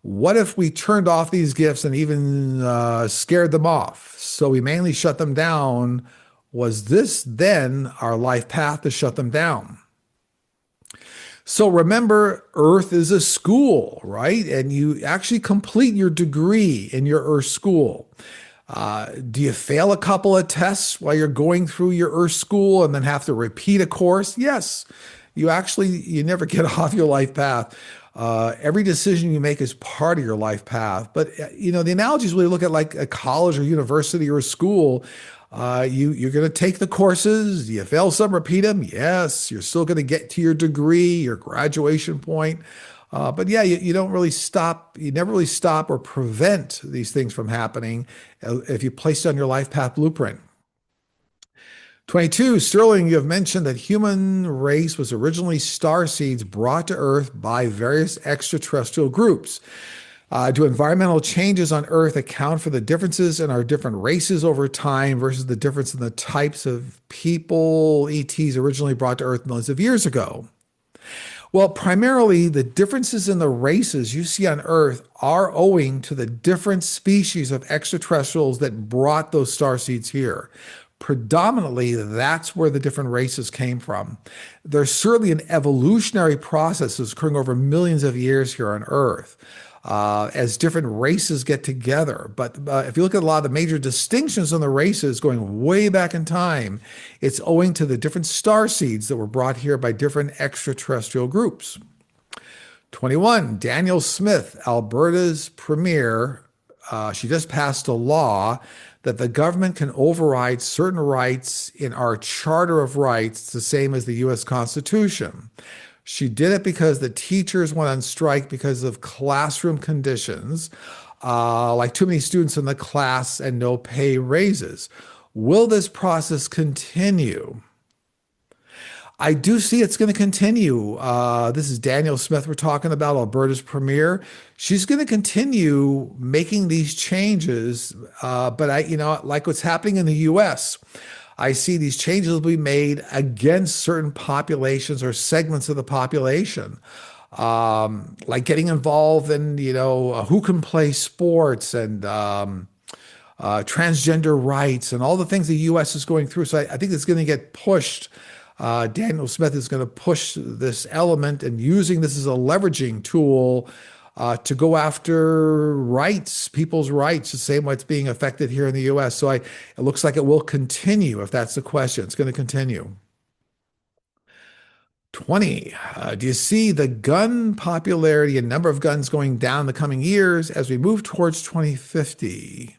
What if we turned off these gifts and even scared them off? So we mainly shut them down. Was this then our life path to shut them down? So remember, Earth is a school, right? And you actually complete your degree in your Earth school. Do you fail a couple of tests while you're going through your Earth school and then have to repeat a course? Yes. You never get off your life path. Every decision you make is part of your life path. But the analogies we look at like a college or university or a school. You're going to take the courses. You fail some, repeat them. Yes, you're still going to get to your degree, your graduation point. But yeah, you don't really stop. You never really stop or prevent these things from happening if you place it on your life path blueprint. 22, Sterling, you have mentioned that human race was originally star seeds brought to Earth by various extraterrestrial groups. Do environmental changes on Earth account for the differences in our different races over time versus the difference in the types of people ETs originally brought to Earth millions of years ago? Well, primarily the differences in the races you see on Earth are owing to the different species of extraterrestrials that brought those starseeds here. Predominantly, that's where the different races came from. There's certainly an evolutionary process that's occurring over millions of years here on Earth as different races get together. But if you look at a lot of the major distinctions in the races going way back in time, it's owing to the different star seeds that were brought here by different extraterrestrial groups. 21, Daniel Smith, Alberta's premier, she just passed a law that the government can override certain rights in our Charter of Rights, the same as the U.S. Constitution. She did it because the teachers went on strike because of classroom conditions, like too many students in the class and no pay raises. Will this process continue? I do see it's going to continue. This is Daniel Smith we're talking about, Alberta's premier. She's going to continue making these changes, but like what's happening in the U.S., I see these changes will be made against certain populations or segments of the population, like getting involved in, who can play sports and transgender rights and all the things the U.S. is going through. So I think it's going to get pushed. Daniel Smith is going to push this element and using this as a leveraging tool to go after rights, people's rights, the same way it's being affected here in the U.S. So it looks like it will continue, if that's the question. It's going to continue. 20, do you see the gun popularity and number of guns going down in the coming years as we move towards 2050?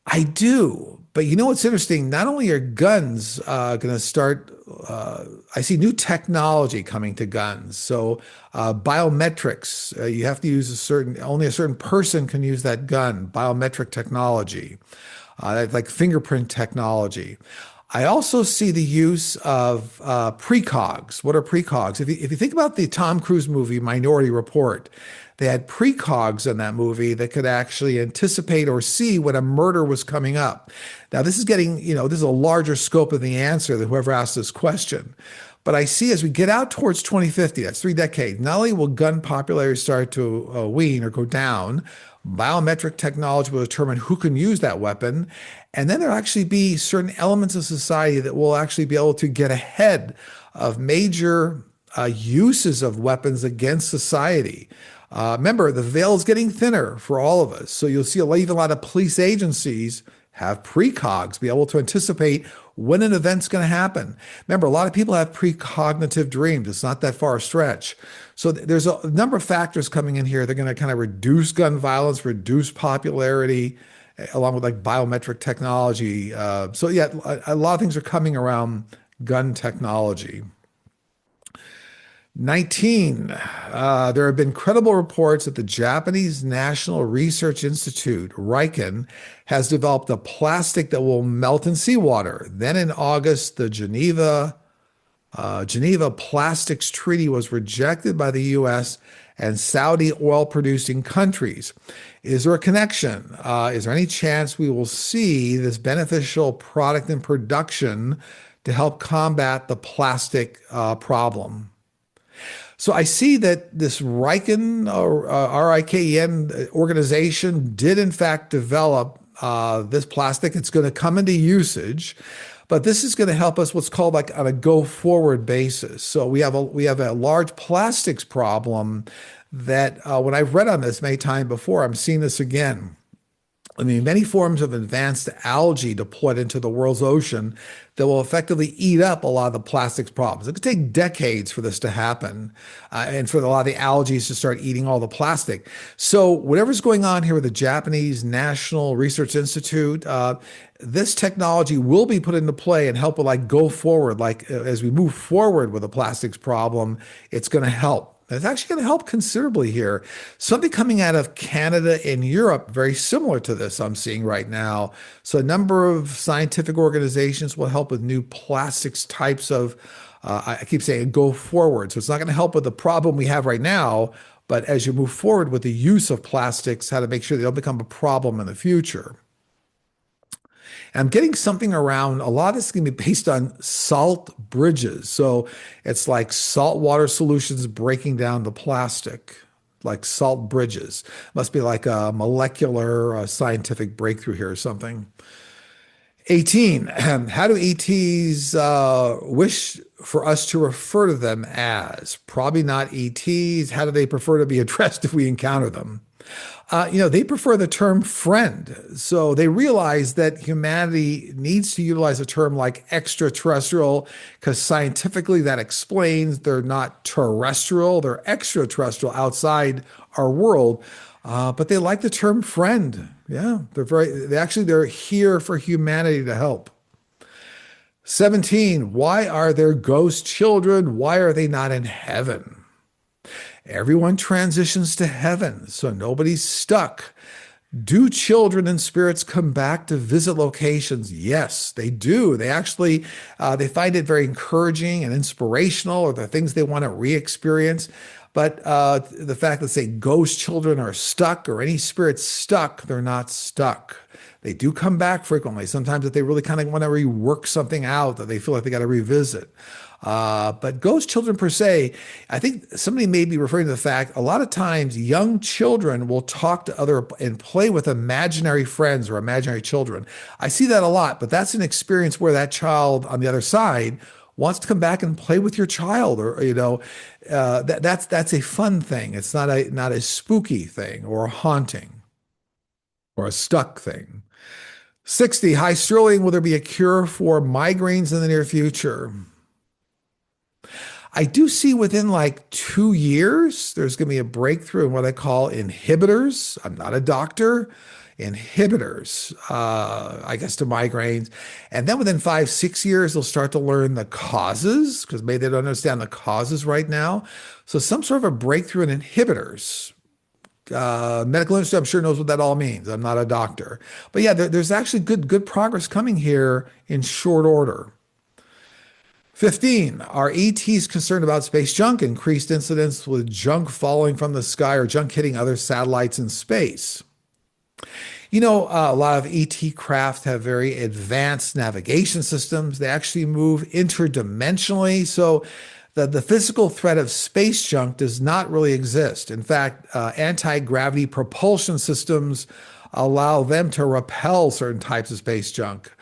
I do. But you know what's interesting? Not only are guns going to start, I see new technology coming to guns. So biometrics, you have to use only a certain person can use that gun, biometric technology, like fingerprint technology. I also see the use of precogs. What are precogs? If you think about the Tom Cruise movie Minority Report, they had precogs in that movie that could actually anticipate or see when a murder was coming up. Now, this is getting, this is a larger scope of the answer than whoever asked this question. But I see as we get out towards 2050, that's 3 decades, not only will gun popularity start to wane or go down, biometric technology will determine who can use that weapon. And then there'll actually be certain elements of society that will actually be able to get ahead of major uses of weapons against society. Remember, the veil is getting thinner for all of us. So you'll see even a lot of police agencies have precogs, be able to anticipate when an event's going to happen. Remember, a lot of people have precognitive dreams. It's not that far a stretch. So there's a number of factors coming in here. They're going to kind of reduce gun violence, reduce popularity, along with like biometric technology. So yeah, a lot of things are coming around gun technology. 19, there have been credible reports that the Japanese National Research Institute, RIKEN, has developed a plastic that will melt in seawater. Then in August, the Geneva Geneva Plastics Treaty was rejected by the U.S. and Saudi oil producing countries. Is there a connection? Is there any chance we will see this beneficial product in production to help combat the plastic problem? So I see that this Riken, or RIKEN organization did in fact develop this plastic. It's going to come into usage, but this is going to help us what's called like on a go forward basis. So we have a large plastics problem that when I've read on this many times before, I'm seeing this again. I mean, many forms of advanced algae deployed into the world's ocean that will effectively eat up a lot of the plastics problems. It could take decades for this to happen, and for a lot of the algae to start eating all the plastic. So whatever's going on here with the Japanese National Research Institute, this technology will be put into play and help with like go forward. Like as we move forward with the plastics problem, it's going to help. It's actually going to help considerably here. Something coming out of Canada and Europe, very similar to this, I'm seeing right now. So, a number of scientific organizations will help with new plastics types of, I keep saying, go forward. So, it's not going to help with the problem we have right now, but as you move forward with the use of plastics, how to make sure they don't become a problem in the future. I'm getting something around, a lot of this is going to be based on salt bridges. So it's like saltwater solutions breaking down the plastic, like salt bridges. Must be like a molecular scientific breakthrough here or something. 18, how do ETs wish for us to refer to them as? Probably not ETs. How do they prefer to be addressed if we encounter them? They prefer the term friend. So they realize that humanity needs to utilize a term like extraterrestrial because scientifically that explains they're not terrestrial, they're extraterrestrial outside our world. But they like the term friend. Yeah, they're here for humanity to help. 17, why are there ghost children? Why are they not in heaven? Everyone transitions to heaven, so nobody's stuck. Do children and spirits come back to visit locations? Yes, they do. They actually they find it very encouraging and inspirational, or the things they want to re-experience. But the fact that say ghost children are stuck or any spirits stuck, they're not stuck. They do come back frequently. Sometimes if they really kind of want to rework something out that they feel like they got to revisit. But ghost children per se, I think somebody may be referring to the fact a lot of times young children will talk to other and play with imaginary friends or imaginary children. I see that a lot, but that's an experience where that child on the other side wants to come back and play with your child, or that's a fun thing. It's not a spooky thing or a haunting or a stuck thing. 60, hi Sterling, will there be a cure for migraines in the near future? I do see within like 2 years, there's going to be a breakthrough in what I call inhibitors. I'm not a doctor. Inhibitors, I guess, to migraines. And then within 5, 6 years, they'll start to learn the causes because maybe they don't understand the causes right now. So some sort of a breakthrough in inhibitors. Medical industry, I'm sure, knows what that all means. I'm not a doctor. But yeah, there's actually good progress coming here in short order. 15, are ETs concerned about space junk, increased incidents with junk falling from the sky or junk hitting other satellites in space? A lot of ET craft have very advanced navigation systems. They actually move interdimensionally. So the physical threat of space junk does not really exist. In fact, anti-gravity propulsion systems allow them to repel certain types of space junk.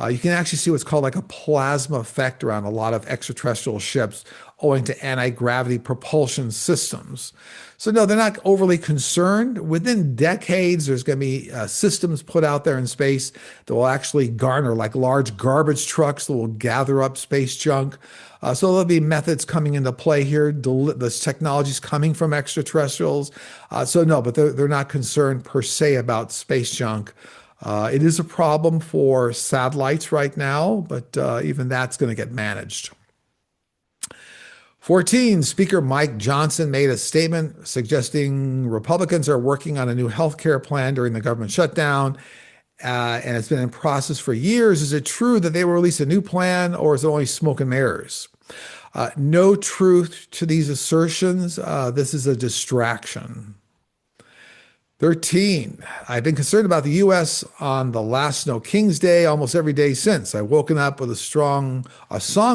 You can actually see what's called like a plasma effect around a lot of extraterrestrial ships owing to anti-gravity propulsion systems. So no, they're not overly concerned. Within decades, there's going to be systems put out there in space that will actually garner like large garbage trucks that will gather up space junk. So there'll be methods coming into play here. This technology is coming from extraterrestrials. So no, but they're not concerned per se about space junk. It is a problem for satellites right now, but even that's going to get managed. 14, Speaker Mike Johnson made a statement suggesting Republicans are working on a new health care plan during the government shutdown, and it's been in process for years. Is it true that they will release a new plan, or is it only smoke and mirrors? No truth to these assertions. This is a distraction. 13. I've been concerned about the U.S. on the last Snow King's Day almost every day since. I've woken up with a song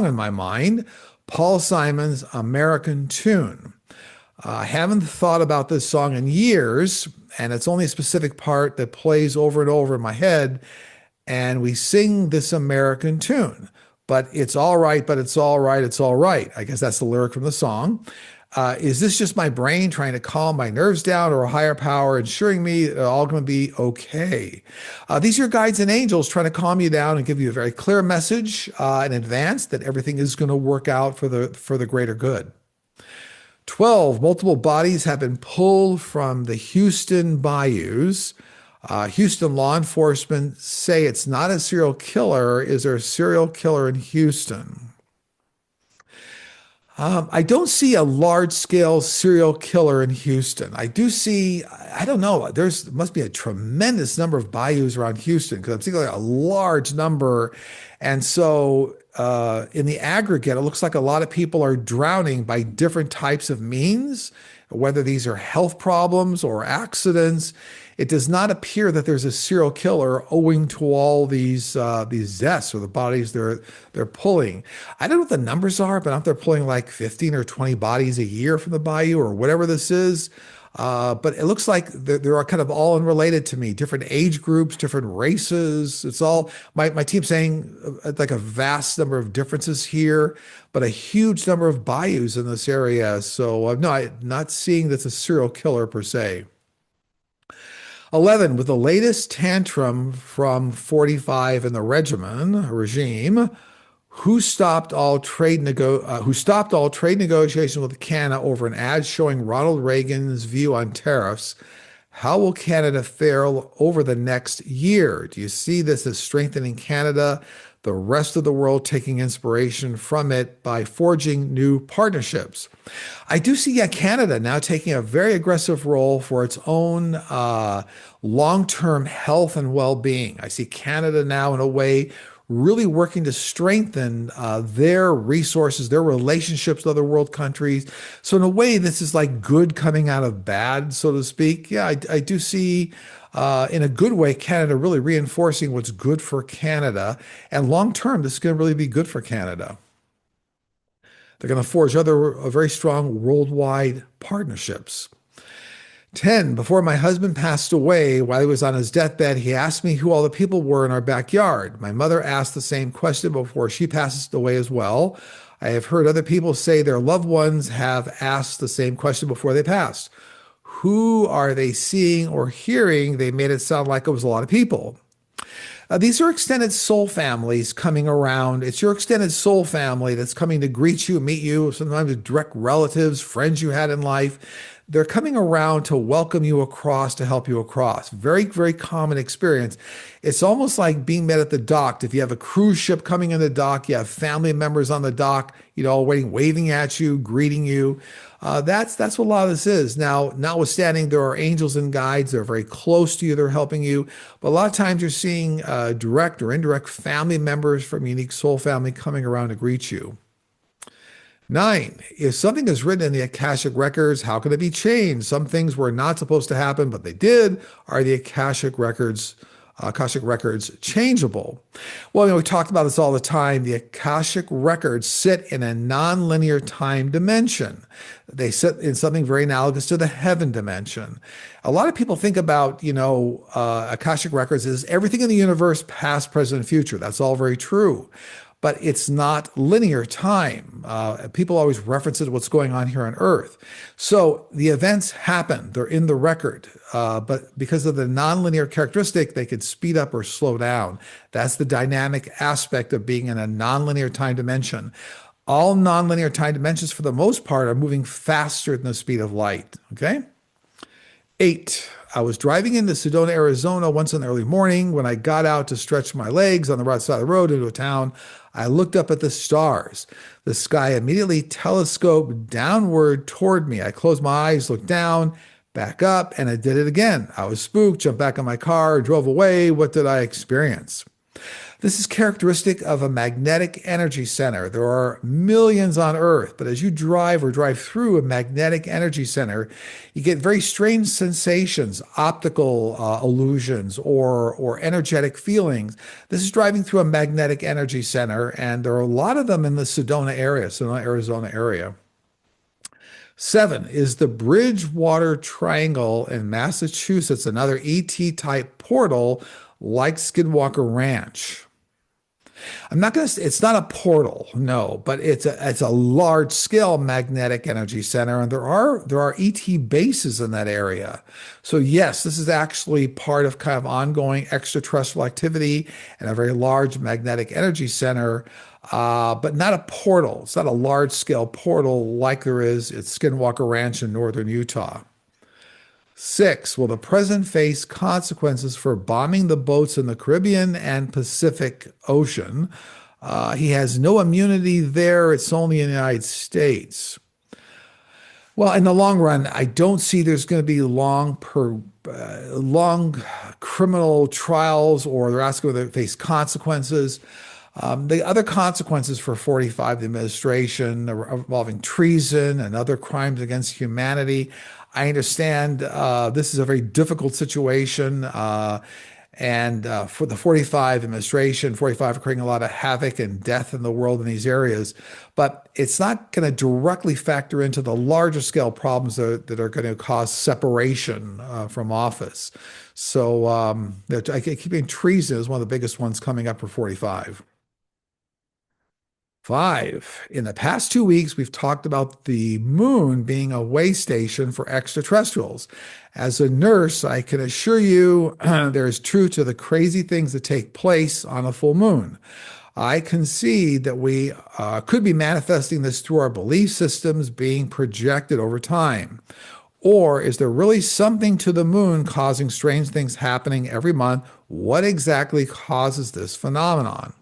in my mind, Paul Simon's American Tune. I haven't thought about this song in years, and it's only a specific part that plays over and over in my head, and we sing this American tune. But it's all right, but it's all right, it's all right. I guess that's the lyric from the song. Is this just my brain trying to calm my nerves down, or a higher power ensuring me it's all going to be okay? These are your guides and angels trying to calm you down and give you a very clear message in advance that everything is going to work out for the greater good. 12, multiple bodies have been pulled from the Houston bayous. Houston law enforcement say it's not a serial killer. Is there a serial killer in Houston? I don't see a large scale serial killer in Houston. I do see, I don't know, must be a tremendous number of bayous around Houston because I'm seeing like a large number. And so in the aggregate, it looks like a lot of people are drowning by different types of means, whether these are health problems or accidents. It does not appear that there's a serial killer owing to all these deaths or the bodies they're pulling. I don't know what the numbers are, but they're pulling like 15 or 20 bodies a year from the bayou or whatever this is. But it looks like they're kind of all unrelated to me, different age groups, different races. It's all my team saying like a vast number of differences here, but a huge number of bayous in this area. So no, I'm not seeing that's a serial killer per se. 11, with the latest tantrum from 45 in the regime, who stopped all trade negotiations with Canada over an ad showing Ronald Reagan's view on tariffs. How will Canada fare over the next year? Do you see this as strengthening Canada, the rest of the world taking inspiration from it by forging new partnerships? I do see Canada now taking a very aggressive role for its own long-term health and well-being. I see Canada now in a way really working to strengthen their resources, their relationships with other world countries. So in a way, this is like good coming out of bad, so to speak. Yeah, I do see in a good way, Canada really reinforcing what's good for Canada. And long term, this is going to really be good for Canada. They're going to forge other very strong worldwide partnerships. 10, before my husband passed away, while he was on his deathbed, he asked me who all the people were in our backyard. My mother asked the same question before she passed away as well. I have heard other people say their loved ones have asked the same question before they passed. Who are they seeing or hearing? They made it sound like it was a lot of people. These are extended soul families coming around. It's your extended soul family that's coming to greet you, meet you, sometimes direct relatives, friends you had in life. They're coming around to welcome you across, to help you across. Very, very common experience. It's almost like being met at the dock. If you have a cruise ship coming in the dock, you have family members on the dock, waiting, waving at you, greeting you. That's what a lot of this is. Now, notwithstanding, there are angels and guides. They're very close to you. They're helping you. But a lot of times you're seeing direct or indirect family members from Unique Soul Family coming around to greet you. 9, if something is written in the Akashic records, how can it be changed? Some things were not supposed to happen, but they did. Are the Akashic records changeable? Well, we talked about this all the time. The Akashic records sit in a nonlinear time dimension. They sit in something very analogous to the heaven dimension. A lot of people think about, Akashic records as everything in the universe, past, present, and future. That's all very true. But it's not linear time. People always reference it to what's going on here on Earth. So the events happen. They're in the record. But because of the nonlinear characteristic, they could speed up or slow down. That's the dynamic aspect of being in a nonlinear time dimension. All nonlinear time dimensions, for the most part, are moving faster than the speed of light. Okay? 8, I was driving into Sedona, Arizona once in the early morning. When I got out to stretch my legs on the right side of the road into a town, I looked up at the stars. The sky immediately telescoped downward toward me. I closed my eyes, looked down, back up, and I did it again. I was spooked, jumped back in my car, drove away. What did I experience? This is characteristic of a magnetic energy center. There are millions on Earth, but as you drive or drive through a magnetic energy center, you get very strange sensations, optical illusions, or energetic feelings. This is driving through a magnetic energy center, and there are a lot of them in the Sedona, Arizona area. Seven is the Bridgewater Triangle in Massachusetts, another ET type portal like Skinwalker Ranch. I'm not going to, it's not a portal, no, but it's a large scale magnetic energy center. And there are ET bases in that area. So yes, this is actually part of kind of ongoing extraterrestrial activity and a very large magnetic energy center. But not a portal. It's not a large scale portal like there is at Skinwalker Ranch in northern Utah. Six, will the president face consequences for bombing the boats in the Caribbean and Pacific Ocean? He has no immunity there. It's only in the United States. Well, in the long run, I don't see there's going to be long criminal trials or they're asking whether they face consequences. The other consequences for 45, the administration involving treason and other crimes against humanity. I understand this is a very difficult situation. And for the 45 administration, 45 are creating a lot of havoc and death in the world in these areas. But it's not going to directly factor into the larger scale problems that are going to cause separation from office. So I keep hearing treason is one of the biggest ones coming up for 45. Five, in the past 2 weeks, we've talked about the moon being a way station for extraterrestrials. As a nurse, I can assure you there's truth to the crazy things that take place on a full moon. I concede that we could be manifesting this through our belief systems being projected over time. Or is there really something to the moon causing strange things happening every month? What exactly causes this phenomenon?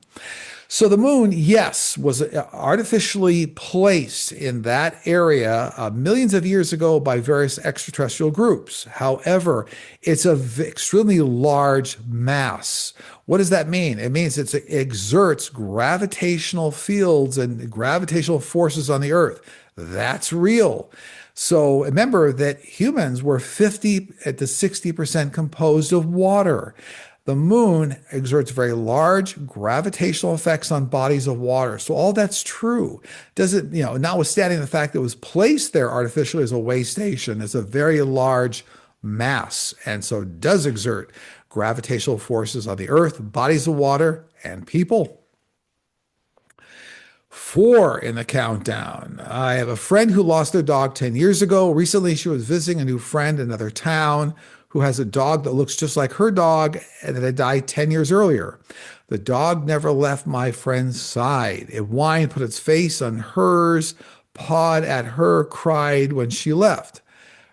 So the moon, yes, was artificially placed in that area millions of years ago by various extraterrestrial groups. However, it's of extremely large mass. What does that mean? It means it exerts gravitational fields and gravitational forces on the Earth. That's real. So remember that humans were 50 to 60% composed of water. The moon exerts very large gravitational effects on bodies of water. So all that's true. Does it, notwithstanding the fact that it was placed there artificially as a way station, it's a very large mass. And so it does exert gravitational forces on the earth, bodies of water, and people. Four in the countdown. I have a friend who lost their dog 10 years ago. Recently, she was visiting a new friend in another town who has a dog that looks just like her dog and that had died 10 years earlier. The dog never left my friend's side. It whined, put its face on hers, pawed at her, cried when she left.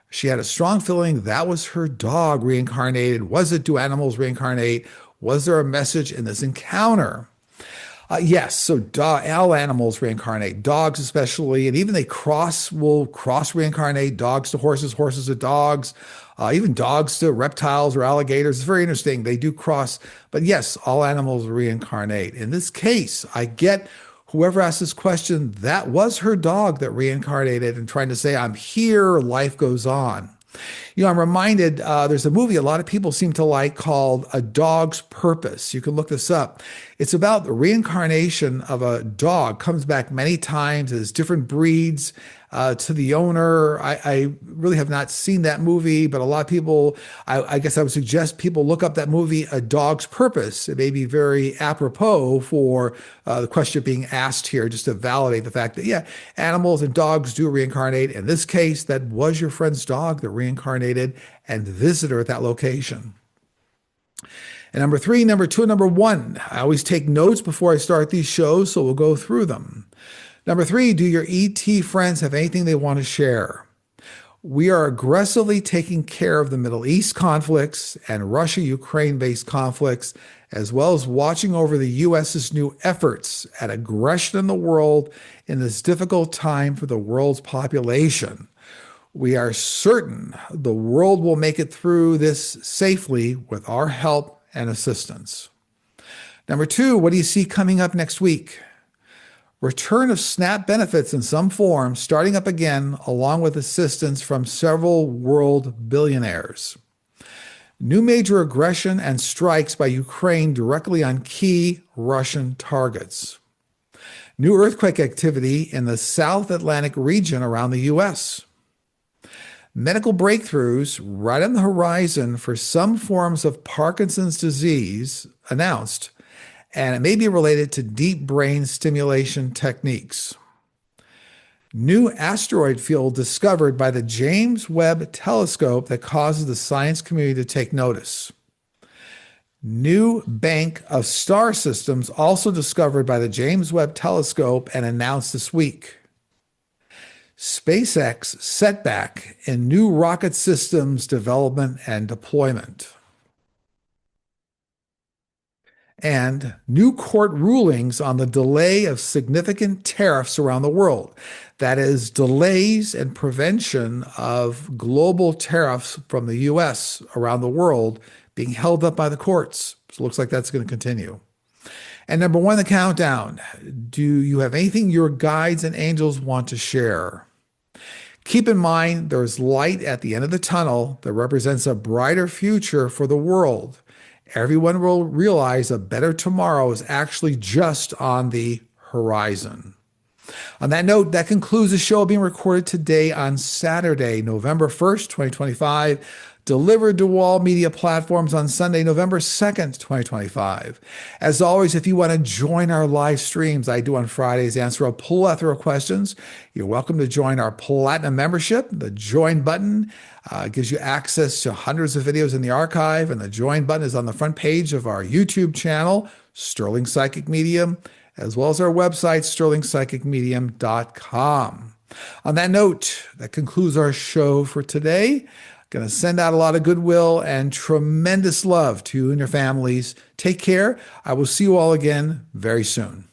She had a strong feeling that was her dog reincarnated. Was it? Do animals reincarnate? Was there a message in this encounter? Yes, so all animals reincarnate, dogs especially, and even will cross reincarnate, dogs to horses, horses to dogs, even dogs to reptiles or alligators. It's very interesting. They do cross, but yes, all animals reincarnate. In this case, I get whoever asked this question, that was her dog that reincarnated and trying to say, I'm here, life goes on. I'm reminded there's a movie a lot of people seem to like called A Dog's Purpose. You can look this up. It's about the reincarnation of a dog, comes back many times as different breeds to the owner. I really have not seen that movie, but a lot of people, I guess I would suggest people look up that movie, A Dog's Purpose. It may be very apropos for the question being asked here, just to validate the fact that, yeah, animals and dogs do reincarnate. In this case, that was your friend's dog that reincarnated and visited her at that location. And number three, number two, and number one, I always take notes before I start these shows, so we'll go through them. Number three, do your ET friends have anything they want to share? We are aggressively taking care of the Middle East conflicts and Russia-Ukraine-based conflicts, as well as watching over the U.S.'s new efforts at aggression in the world in this difficult time for the world's population. We are certain the world will make it through this safely with our help and assistance. Number two, what do you see coming up next week? Return of SNAP benefits in some form starting up again, along with assistance from several world billionaires. New major aggression and strikes by Ukraine directly on key Russian targets. New earthquake activity in the South Atlantic region around the U.S. Medical breakthroughs right on the horizon for some forms of Parkinson's disease announced, and it may be related to deep brain stimulation techniques. New asteroid field discovered by the James Webb Telescope that causes the science community to take notice. New bank of star systems also discovered by the James Webb Telescope and announced this week. SpaceX setback in new rocket systems development and deployment. And new court rulings on the delay of significant tariffs around the world. That is, delays and prevention of global tariffs from the U.S. around the world being held up by the courts. So it looks like that's going to continue. And number one, the countdown. Do you have anything your guides and angels want to share? Keep in mind, there's light at the end of the tunnel that represents a brighter future for the world. Everyone will realize a better tomorrow is actually just on the horizon. On that note, that concludes the show being recorded today on Saturday, November 1st, 2025, delivered to all media platforms on Sunday, November 2nd, 2025. As always, if you want to join our live streams, I do on Fridays answer a plethora of questions. You're welcome to join our Platinum membership. The Join button gives you access to hundreds of videos in the archive, and the Join button is on the front page of our YouTube channel, Sterling Psychic Medium, as well as our website, sterlingpsychicmedium.com. On that note, that concludes our show for today. Going to send out a lot of goodwill and tremendous love to you and your families. Take care. I will see you all again very soon.